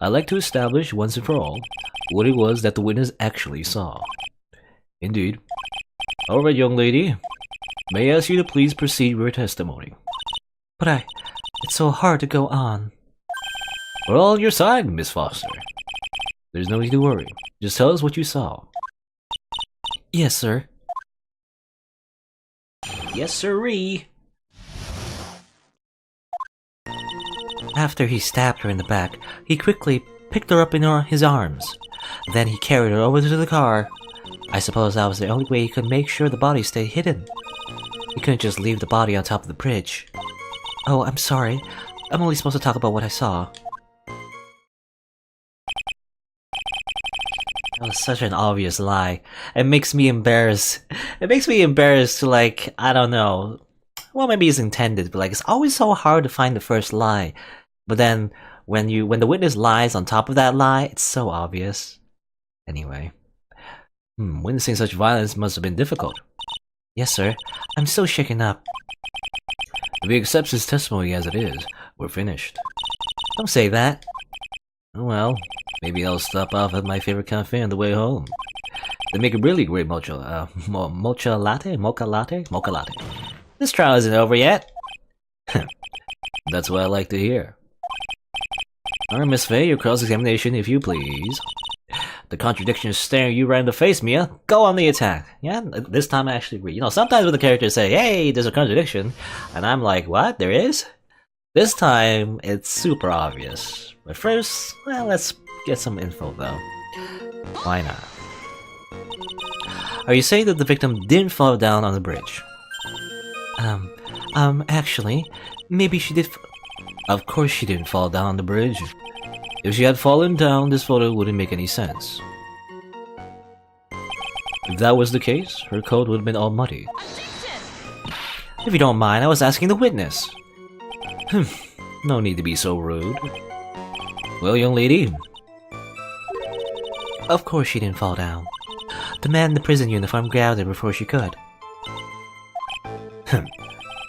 I'd like to establish once and for all what it was that the witness actually saw. Indeed. Alright, young lady. May I ask you to please proceed with your testimony? But it's so hard to go on. We're all on your side, Miss Foster. There's no need to worry. Just tell us what you saw. Yes, sir. Yes, sirree. After he stabbed her in the back, he quickly picked her up in his arms. Then he carried her over to the car. I suppose that was the only way he could make sure the body stayed hidden. He couldn't just leave the body on top of the bridge. Oh, I'm sorry. I'm only supposed to talk about what I saw. That was such an obvious lie. It makes me embarrassed. It makes me embarrassed to, like, I don't know. Well, maybe it's intended, but like it's always so hard to find the first lie. But then when the witness lies on top of that lie, it's so obvious. Anyway. Witnessing such violence must have been difficult. Yes, sir. I'm so shaken up. If he accepts his testimony as it is, we're finished. Don't say that. Well, maybe I'll stop off at my favorite cafe on the way home. They make a really great mocha latte? Mocha latte? Mocha latte. This trial isn't over yet. That's what I like to hear. Alright, Miss Faye, your cross-examination, if you please. The contradiction is staring you right in the face, Mia. Go on the attack. Yeah, this time I actually agree. You know, sometimes when the characters say, hey, there's a contradiction, and I'm like, what? There is? This time, it's super obvious. But first, well, let's get some info, though. Why not? Are you saying that the victim didn't fall down on the bridge? Actually, maybe she did. Of course she didn't fall down on the bridge. If she had fallen down, this photo wouldn't make any sense. If that was the case, her code would have been all muddy. If you don't mind, I was asking the witness. No need to be so rude. Well, young lady. Of course she didn't fall down. The man in the prison uniform grabbed her before she could.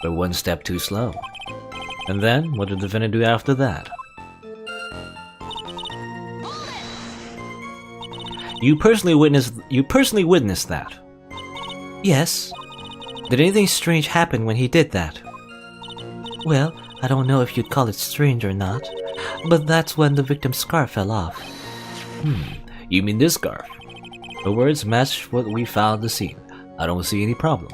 But one step too slow. And then, what did the defendant do after that? You personally witnessed that? Yes. Did anything strange happen when he did that? Well, I don't know if you'd call it strange or not, but that's when the victim's scarf fell off. You mean this scarf? The words match what we found at the scene. I don't see any problem.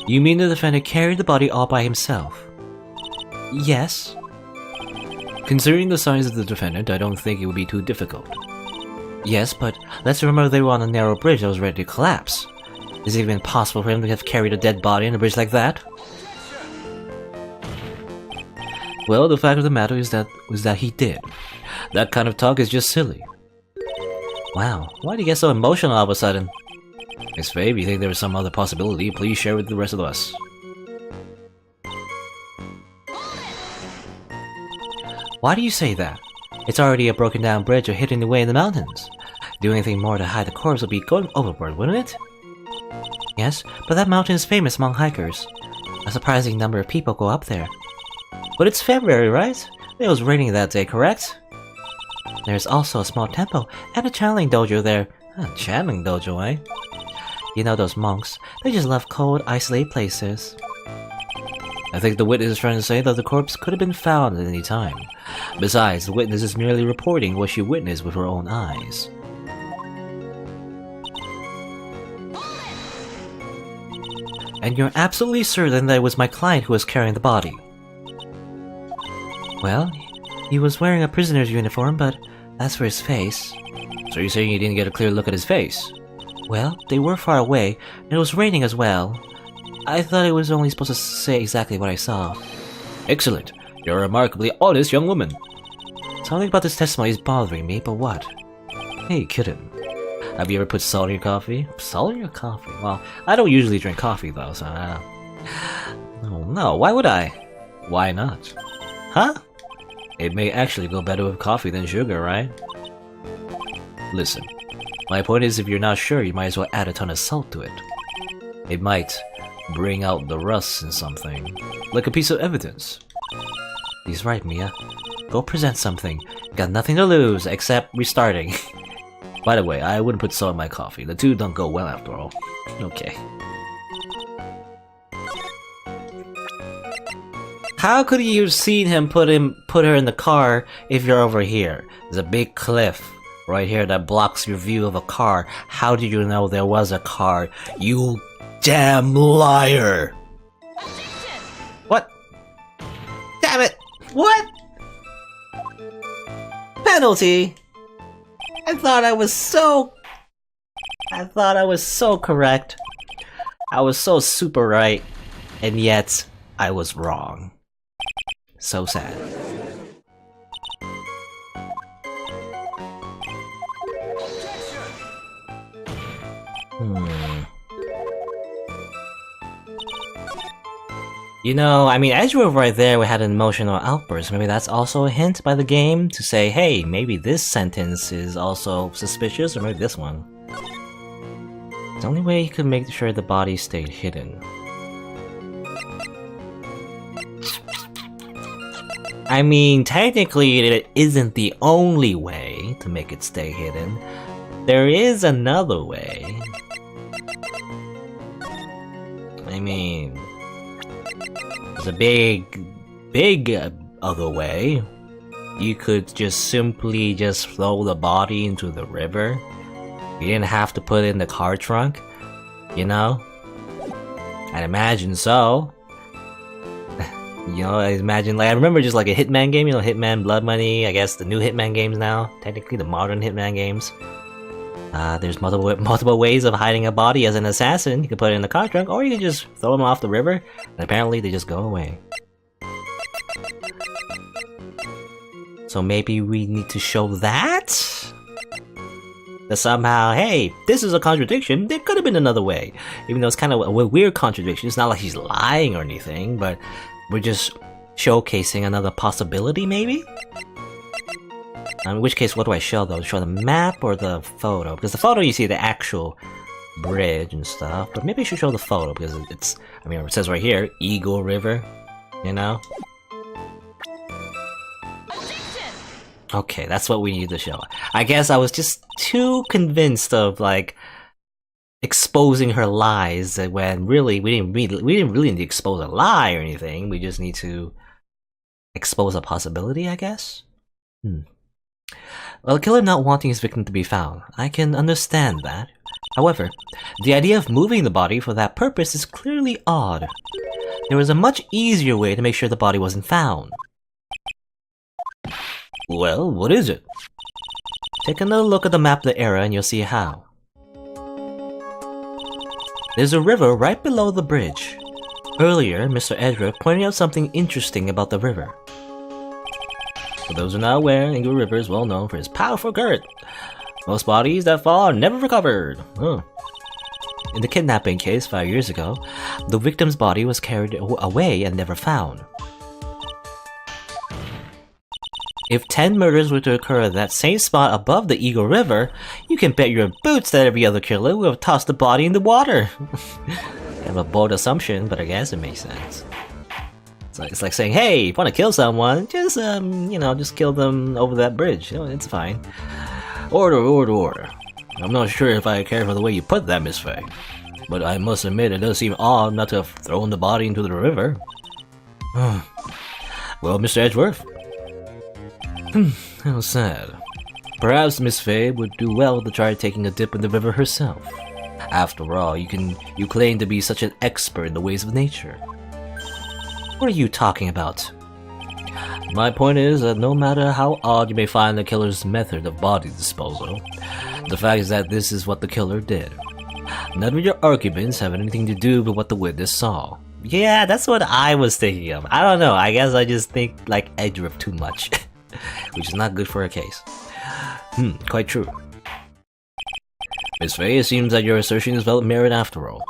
You mean the defendant carried the body all by himself? Yes. Considering the size of the defendant, I don't think it would be too difficult. Yes, but let's remember they were on a narrow bridge that was ready to collapse. Is it even possible for him to have carried a dead body on a bridge like that? Well, the fact of the matter is that he did. That kind of talk is just silly. Wow, why do you get so emotional all of a sudden? Miss Faye, if you think there is some other possibility, please share with the rest of us. Why do you say that? It's already a broken down bridge or hidden away in the mountains. Doing anything more to hide the corpse would be going overboard, wouldn't it? Yes, but that mountain is famous among hikers. A surprising number of people go up there. But it's February, right? It was raining that day, correct? There's also a small temple and a channeling dojo there. Channeling dojo, eh? You know those monks, they just love cold, isolated places. I think the witness is trying to say that the corpse could have been found at any time. Besides, the witness is merely reporting what she witnessed with her own eyes. And you're absolutely certain that it was my client who was carrying the body? Well, he was wearing a prisoner's uniform, but as for his face... So you're saying you didn't get a clear look at his face? Well, they were far away, and it was raining as well. I thought it was only supposed to say exactly what I saw. Excellent. You're a remarkably honest young woman. Something about this testimony is bothering me, but what? Hey, kitten. Have you ever put salt in your coffee? Salt in your coffee? Well, I don't usually drink coffee, though, so No, why would I? Why not? Huh? It may actually go better with coffee than sugar, right? Listen. My point is, if you're not sure, you might as well add a ton of salt to it. It might bring out the rust in something, like a piece of evidence. He's right, Mia. Go present something. Got nothing to lose, except restarting. By the way, I wouldn't put salt in my coffee. The two don't go well after all. Okay. How could you have seen him put her in the car if you're over here? There's a big cliff right here that blocks your view of a car. How did you know there was a car? You damn liar! What? Damn it! What? Penalty? I thought I was so correct. I was so super right, and yet I was wrong. So sad. You know, I mean, Edgeworth right there, we had an emotional outburst. Maybe that's also a hint by the game to say, hey, maybe this sentence is also suspicious, or maybe this one. It's the only way he could make sure the body stayed hidden. I mean, technically, it isn't the only way to make it stay hidden. There is another way. I mean... there's a big other way. You could just simply just throw the body into the river. You didn't have to put it in the car trunk, you know? I'd imagine so. You know, I imagine, like, I remember just like a Hitman game, you know, Hitman Blood Money, I guess the new Hitman games now, technically the modern Hitman games. There's multiple ways of hiding a body as an assassin. You can put it in the car trunk, or you can just throw them off the river, and apparently they just go away. So maybe we need to show that? That somehow, hey, this is a contradiction, there could have been another way. Even though it's kind of a weird contradiction, it's not like he's lying or anything, but we're just showcasing another possibility, maybe? In which case, what do I show though? Show the map or the photo? Because the photo you see the actual bridge and stuff, but maybe I should show the photo because it's, I mean, it says right here, Eagle River, you know? Okay, that's what we need to show. I guess I was just too convinced of, like, exposing her lies when really we didn't really need to expose a lie or anything. We just need to expose a possibility, I guess? Well, the killer not wanting his victim to be found. I can understand that. However, the idea of moving the body for that purpose is clearly odd. There was a much easier way to make sure the body wasn't found. Well, what is it? Take another look at the map of the area and you'll see how. There's a river right below the bridge. Earlier, Mr. Edgeworth pointed out something interesting about the river. For those who are not aware, Eagle River is well known for its powerful current. Most bodies that fall are never recovered. In the kidnapping case 5 years ago, the victim's body was carried away and never found. If 10 murders were to occur at that same spot above the Eagle River, you can bet your boots that every other killer would have tossed the body in the water. Kind of a bold assumption, but I guess it makes sense. It's like saying, hey, if you want to kill someone, just, you know, just kill them over that bridge. You know, it's fine. Order, order, order. I'm not sure if I care for the way you put that, Miss Faye. But I must admit, it does seem odd not to have thrown the body into the river. Well, Mr. Edgeworth? How sad. Perhaps Miss Faye would do well to try taking a dip in the river herself. After all, you claim to be such an expert in the ways of nature. What are you talking about? My point is that no matter how odd you may find the killer's method of body disposal, the fact is that this is what the killer did. None of your arguments have anything to do with what the witness saw. Yeah, that's what I was thinking of. I don't know, I guess I just think like Edgeworth too much. Which is not good for a case. Quite true. Miss Faye, it seems that your assertion is well merit after all.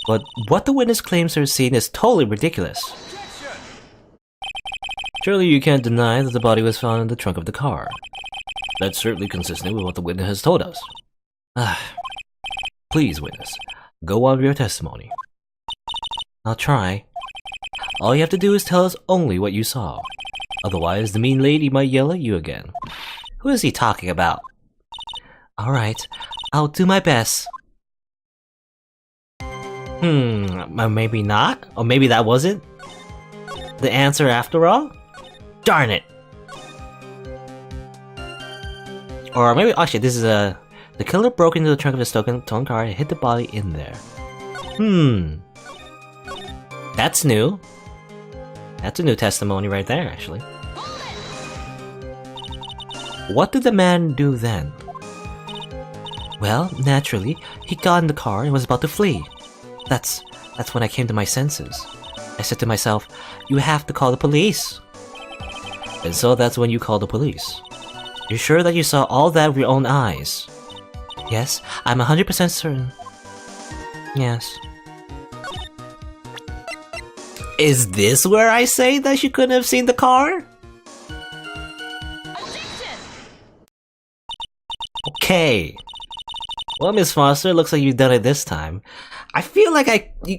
But what the witness claims to have seen is totally ridiculous. Surely you can't deny that the body was found in the trunk of the car. That's certainly consistent with what the witness has told us. Please, witness, go on with your testimony. I'll try. All you have to do is tell us only what you saw. Otherwise, the mean lady might yell at you again. Who is he talking about? Alright, I'll do my best. Maybe not? Or maybe that wasn't the answer after all? Darn it! Or maybe, actually, this is a... The killer broke into the trunk of his stolen car and hid the body in there. That's new. That's a new testimony right there, actually. What did the man do then? Well, naturally, he got in the car and was about to flee. That's when I came to my senses. I said to myself, you have to call the police. And so that's when you called the police. You're sure that you saw all that with your own eyes? Yes, I'm 100% certain. Yes. Is this where I say that she couldn't have seen the car? Okay. Well, Miss Foster, looks like you've done it this time. I feel like you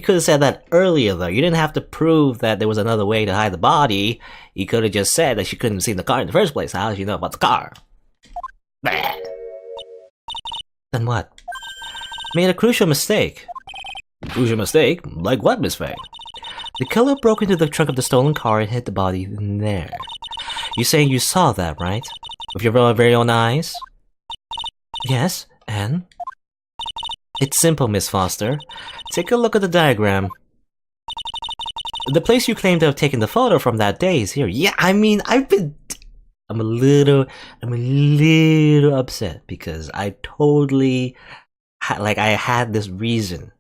could have said that earlier, though. You didn't have to prove that there was another way to hide the body. You could have just said that she couldn't have seen the car in the first place. How did you know about the car? Bah. Then what? Made a crucial mistake. Crucial mistake? Like what, Miss Faye? The killer broke into the trunk of the stolen car and hid the body in there. You're saying you saw that, right? With your very own eyes? Yes, and? It's simple, Miss Foster. Take a look at the diagram. The place you claim to have taken the photo from that day is here. Yeah, I mean, I'm a little upset because I totally I had this reason.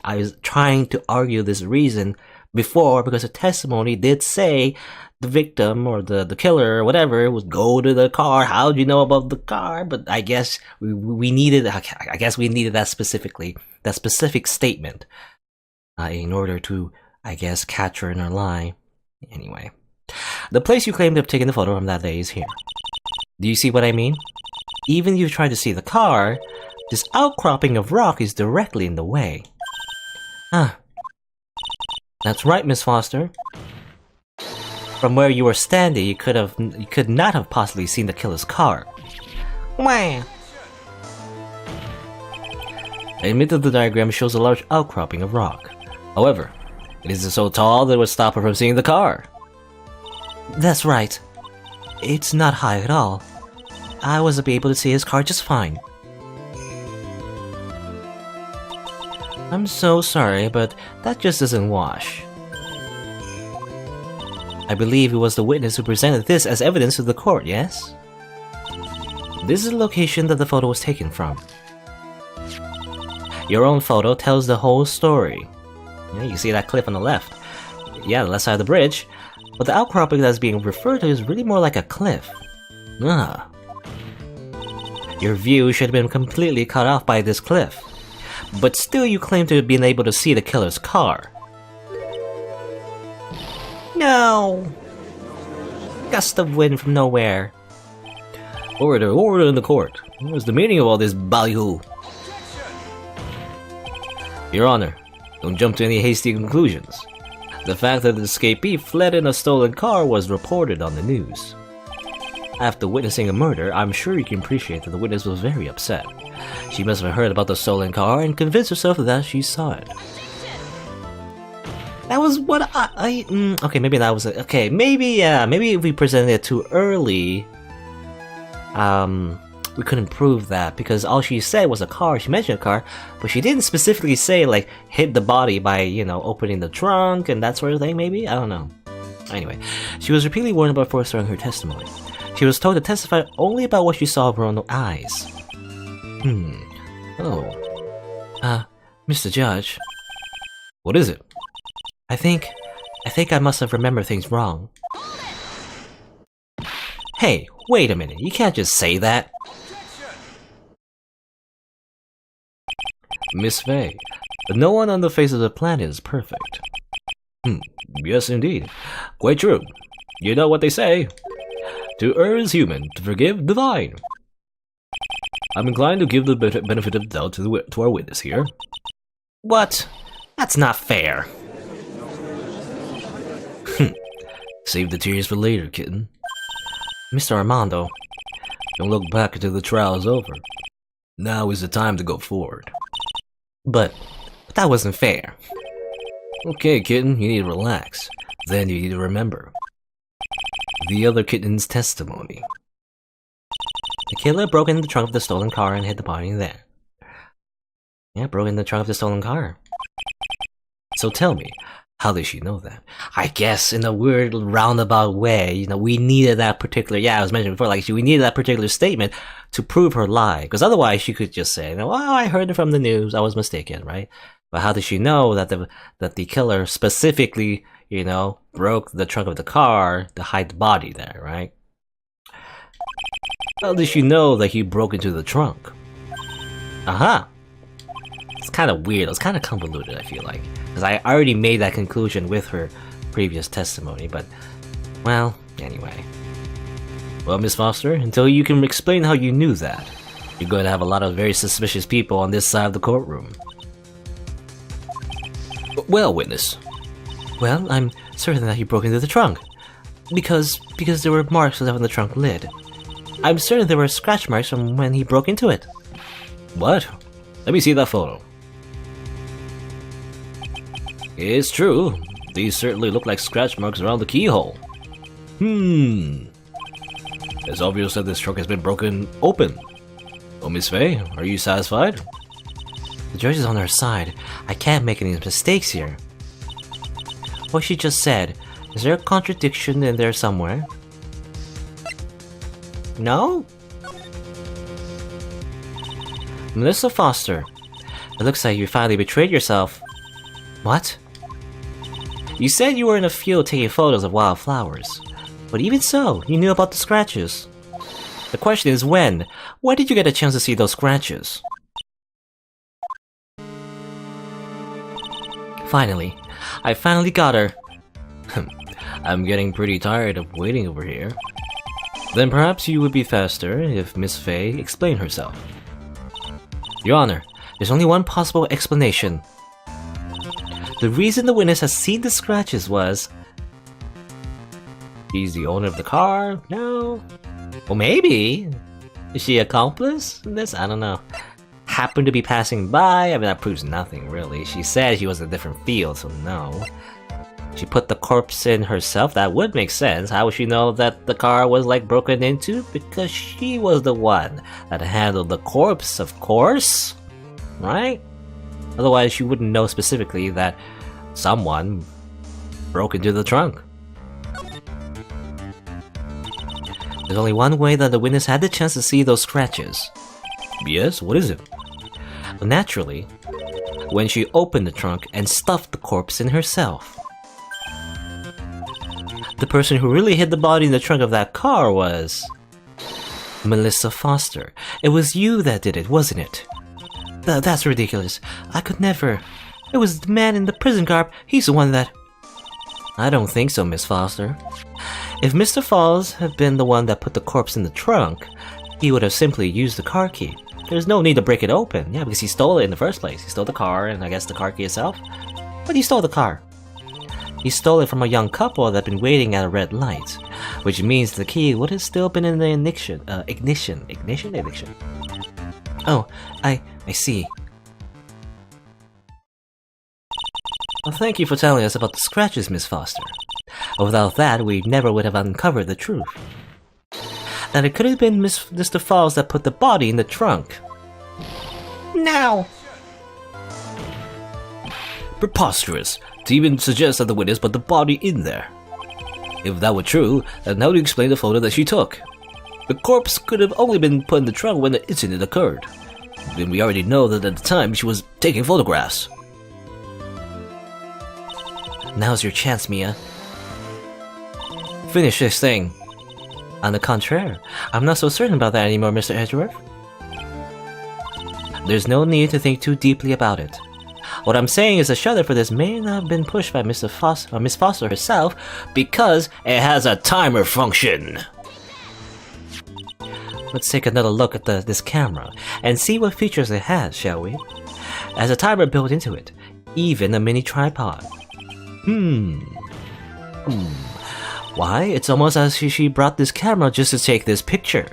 I was trying to argue this reason before because the testimony did say the victim or the killer or whatever would go to the car. How do you know about the car? But I guess we needed that specific statement in order to, I guess, catch her in her lie. Anyway, the place you claim to have taken the photo from that day is here. Do you see what I mean? Even if you try to see the car, this outcropping of rock is directly in the way. That's right, Miss Foster. From where you were standing, you could not have possibly seen the killer's car. Wah! I admit that the diagram shows a large outcropping of rock. However, it isn't so tall that it would stop her from seeing the car. That's right. It's not high at all. I was able to see his car just fine. I'm so sorry, but that just doesn't wash. I believe it was the witness who presented this as evidence to the court, yes? This is the location that the photo was taken from. Your own photo tells the whole story. Yeah, you see that cliff on the left. Yeah, the left side of the bridge. But the outcropping that's being referred to is really more like a cliff. Your view should have been completely cut off by this cliff. But still you claim to have been able to see the killer's car. No! Gust of wind from nowhere. Order in the court. What's the meaning of all this ballyhoo? Your Honor, don't jump to any hasty conclusions. The fact that the escapee fled in a stolen car was reported on the news. After witnessing a murder, I'm sure you can appreciate that the witness was very upset. She must have heard about the stolen car and convinced herself that she saw it. That was what okay, maybe that was it. Okay, maybe if we presented it too early, we couldn't prove that because all she said was a car. She mentioned a car, but she didn't specifically say like hit the body by, you know, opening the trunk and that sort of thing. Maybe, I don't know. Anyway, she was repeatedly warned about before starting her testimony. She was told to testify only about what she saw with her own eyes. Mr. Judge. What is it? I think I must have remembered things wrong. Hey, wait a minute, you can't just say that. Miss Faye, no one on the face of the planet is perfect. Yes indeed. Quite true. You know what they say. To err is human, to forgive divine. I'm inclined to give the benefit of the doubt to our witness here. What? That's not fair. Save the tears for later, kitten. Mr. Armando, don't look back until the trial is over. Now is the time to go forward. But that wasn't fair. Okay, kitten, you need to relax. Then you need to remember the other kitten's testimony. The killer broke into the trunk of the stolen car and hid the body there. Yeah, broke into the trunk of the stolen car. So tell me, how did she know that? I guess in a weird roundabout way, you know, we needed that particular, I was mentioning before, like, we needed that particular statement to prove her lie. Because otherwise she could just say, well, I heard it from the news, I was mistaken, right? But how did she know that the killer specifically, broke the trunk of the car to hide the body there, right? How did she know that he broke into the trunk? Aha! It's kind of weird. It's kind of convoluted, I feel like. Because I already made that conclusion with her previous testimony, but, well, anyway. Well, Miss Foster, until you can explain how you knew that, you're going to have a lot of very suspicious people on this side of the courtroom. Well, witness. Well, I'm certain that he broke into the trunk. Because there were marks left on the trunk lid. I'm certain there were scratch marks from when he broke into it. What? Let me see that photo. It's true. These certainly look like scratch marks around the keyhole. It's obvious that this trunk has been broken open. Oh, Miss Faye, are you satisfied? The judge is on our side. I can't make any mistakes here. What she just said, is there a contradiction in there somewhere? No? Melissa Foster, it looks like you finally betrayed yourself. What? You said you were in a field taking photos of wildflowers. But even so, you knew about the scratches. The question is when? When did you get a chance to see those scratches? Finally. I finally got her. I'm getting pretty tired of waiting over here. Then perhaps you would be faster if Miss Faye explained herself. Your Honor, there's only one possible explanation. The reason the witness has seen the scratches was... He's the owner of the car? No? Well, maybe. Is she accomplice in this? I don't know. Happened to be passing by? I mean, that proves nothing, really. She said she was in a different field, so no. She put the corpse in herself? That would make sense. How would she know that the car was, like, broken into? Because she was the one that handled the corpse, of course. Right? Otherwise, she wouldn't know specifically that someone broke into the trunk. There's only one way that the witness had the chance to see those scratches. Yes, what is it? Well, naturally, when she opened the trunk and stuffed the corpse in herself. The person who really hid the body in the trunk of that car was... Melissa Foster. It was you that did it, wasn't it? That's ridiculous. I could never. It was the man in the prison garb. He's the one that... I don't think so, Miss Foster. If Mr. Falls had been the one that put the corpse in the trunk, he would have simply used the car key. There's no need to break it open. Yeah, because he stole it in the first place. He stole the car and I guess the car key itself. But he stole the car. He stole it from a young couple that had been waiting at a red light, which means the key would have still been in the ignition. Oh, I see. Well, thank you for telling us about the scratches, Miss Foster. Without that, we never would have uncovered the truth. That it could have been Mr. Falls that put the body in the trunk. Now! Preposterous! To even suggest that the witness put the body in there. If that were true, then how do you explain the photo that she took? The corpse could have only been put in the trunk when the incident occurred. Then we already know that at the time she was taking photographs. Now's your chance, Mia. Finish this thing. On the contrary, I'm not so certain about that anymore, Mr. Edgeworth. There's no need to think too deeply about it. What I'm saying is the shutter for this may not have been pushed by Miss Foster herself because it has a timer function. Let's take another look at this camera and see what features it has, shall we? It has a timer built into it, even a mini tripod. Why, it's almost as if she brought this camera just to take this picture.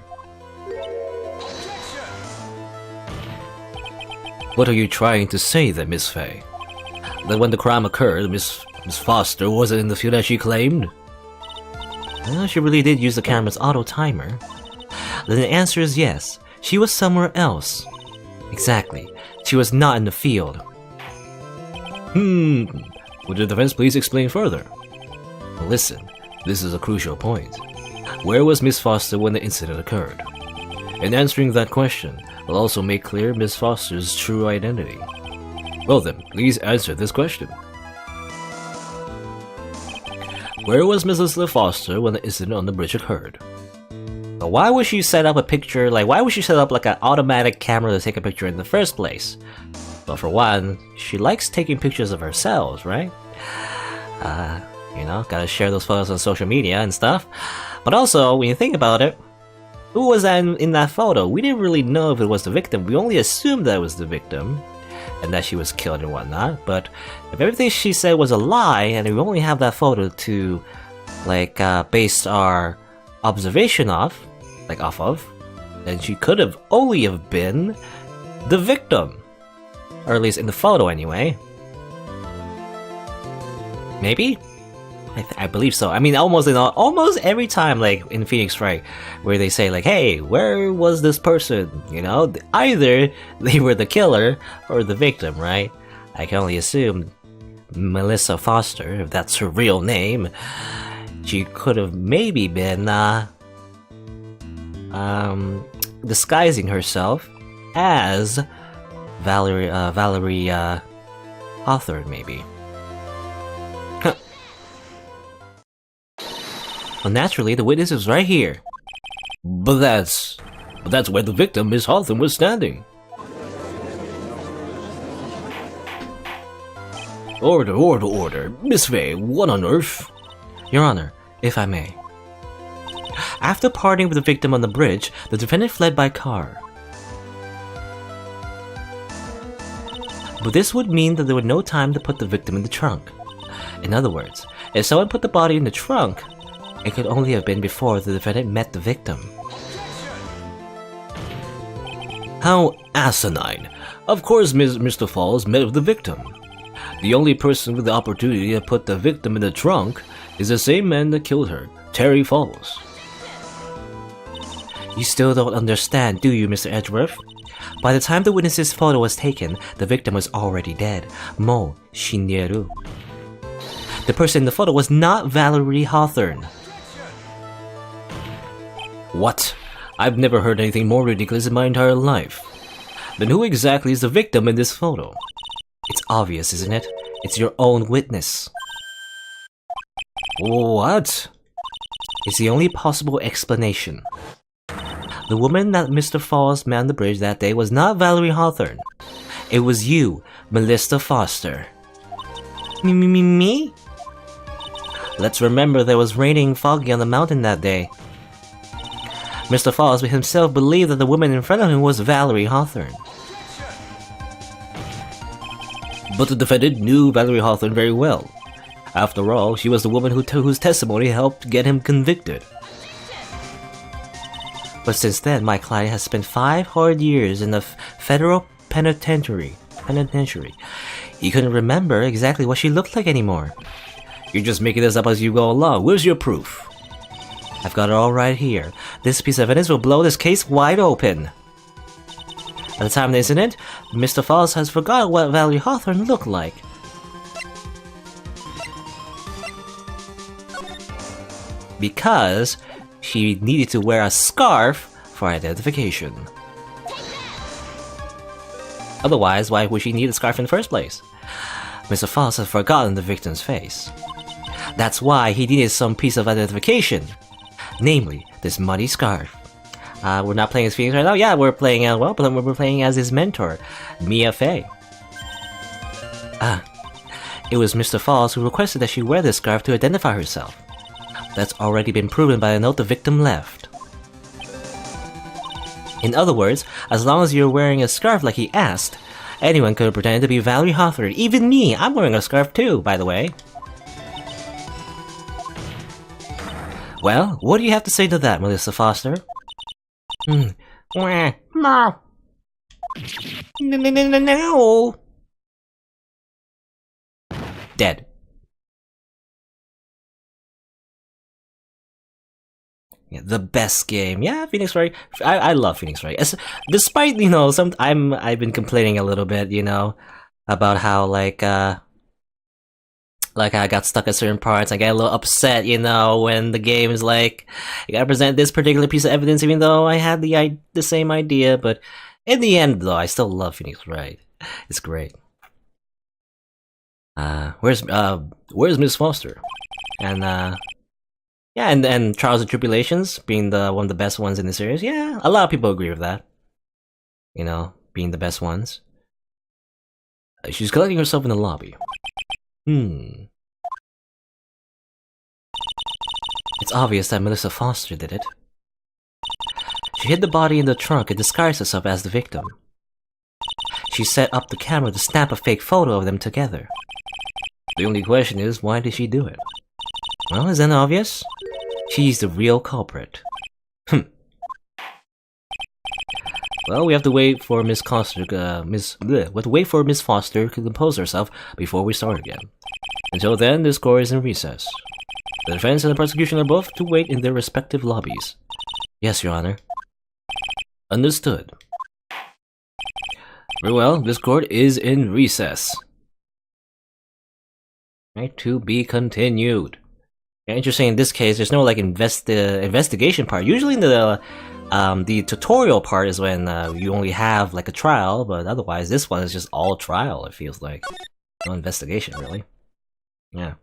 What are you trying to say then, Miss Faye? That when the crime occurred, Miss Foster wasn't in the field as she claimed? Well, she really did use the camera's auto timer. Then the answer is yes, she was somewhere else. Exactly, she was not in the field. Would the defense please explain further? Well, listen, this is a crucial point. Where was Miss Foster when the incident occurred? In answering that question, will also make clear Miss Foster's true identity. Well then, please answer this question. Where was Mrs. LeFoster when the incident on the bridge occurred? But why would she set up a picture, why would she set up like an automatic camera to take a picture in the first place? Well, for one, she likes taking pictures of herself, right? You know, gotta share those photos on social media and stuff. But also, when you think about it, who was that in that photo? We didn't really know if it was the victim. We only assumed that it was the victim and that she was killed and whatnot. But if everything she said was a lie and we only have that photo to base our observation off of, then she could have only have been the victim. Or at least in the photo anyway. Maybe? I believe so. I mean, almost every time, like in Phoenix Wright, where they say like, "Hey, where was this person?" You know, either they were the killer or the victim, right? I can only assume Melissa Foster, if that's her real name, she could have maybe been disguising herself as Valerie Hawthorne, maybe. Well, naturally, the witness is right here. But that's where the victim, Miss Hawthorne, was standing. Order. Miss Faye, what on earth? Your Honor, if I may. After parting with the victim on the bridge, the defendant fled by car. But this would mean that there was no time to put the victim in the trunk. In other words, if someone put the body in the trunk, it could only have been before the defendant met the victim. How asinine! Of course Mr. Falls met with the victim. The only person with the opportunity to put the victim in the trunk is the same man that killed her, Terry Falls. You still don't understand, do you, Mr. Edgeworth? By the time the witness's photo was taken, the victim was already dead, Mo Shinyeru. The person in the photo was not Valerie Hawthorne. What? I've never heard anything more ridiculous in my entire life. Then who exactly is the victim in this photo? It's obvious, isn't it? It's your own witness. What? It's the only possible explanation. The woman that Mr. Falls met on the bridge that day was not Valerie Hawthorne. It was you, Melissa Foster. Me? Let's remember there was raining foggy on the mountain that day. Mr. Falls himself believed that the woman in front of him was Valerie Hawthorne. But the defendant knew Valerie Hawthorne very well. After all, she was the woman whose testimony helped get him convicted. But since then, my client has spent 5 hard years in the federal penitentiary. He couldn't remember exactly what she looked like anymore. You're just making this up as you go along. Where's your proof? I've got it all right here. This piece of evidence will blow this case wide open. At the time of the incident, Mr. Falls has forgotten what Valerie Hawthorne looked like. Because she needed to wear a scarf for identification. Otherwise, why would she need a scarf in the first place? Mr. Falls has forgotten the victim's face. That's why he needed some piece of identification. Namely, this muddy scarf. We're not playing as Phoenix right now? Yeah, we're playing as well, but we're playing as his mentor, Mia Fey. It was Mr. Falls who requested that she wear this scarf to identify herself. That's already been proven by a note the victim left. In other words, as long as you're wearing a scarf like he asked, anyone could have pretended to be Valerie Hawthorne. Even me! I'm wearing a scarf too, by the way. Well, what do you have to say to that, Melissa Foster? No. Dead. Yeah, the best game. Yeah, Phoenix Wright. I love Phoenix Wright. Despite, you know, I've been complaining a little bit, you know, about how like I got stuck at certain parts. I get a little upset, you know, when the game is like, you gotta present this particular piece of evidence, even though I had the same idea. But in the end, though, I still love Phoenix Wright. It's great. Where's Miss Foster? And yeah, and Trials and Tribulations being one of the best ones in the series. Yeah, a lot of people agree with that. You know, being the best ones. She's collecting herself in the lobby. It's obvious that Melissa Foster did it. She hid the body in the trunk and disguised herself as the victim. She set up the camera to snap a fake photo of them together. The only question is, why did she do it? Well, isn't that obvious? She's the real culprit. Well, we have to wait for Miss Foster to compose herself before we start again. Until then, this court is in recess. The defense and the prosecution are both to wait in their respective lobbies. Yes, Your Honor. Understood. Very well, this court is in recess. Right, to be continued. Yeah, interesting. In this case, there's no like investigation part. Usually, in the tutorial part is when you only have like a trial, but otherwise, this one is just all trial. It feels like no investigation, really. Yeah.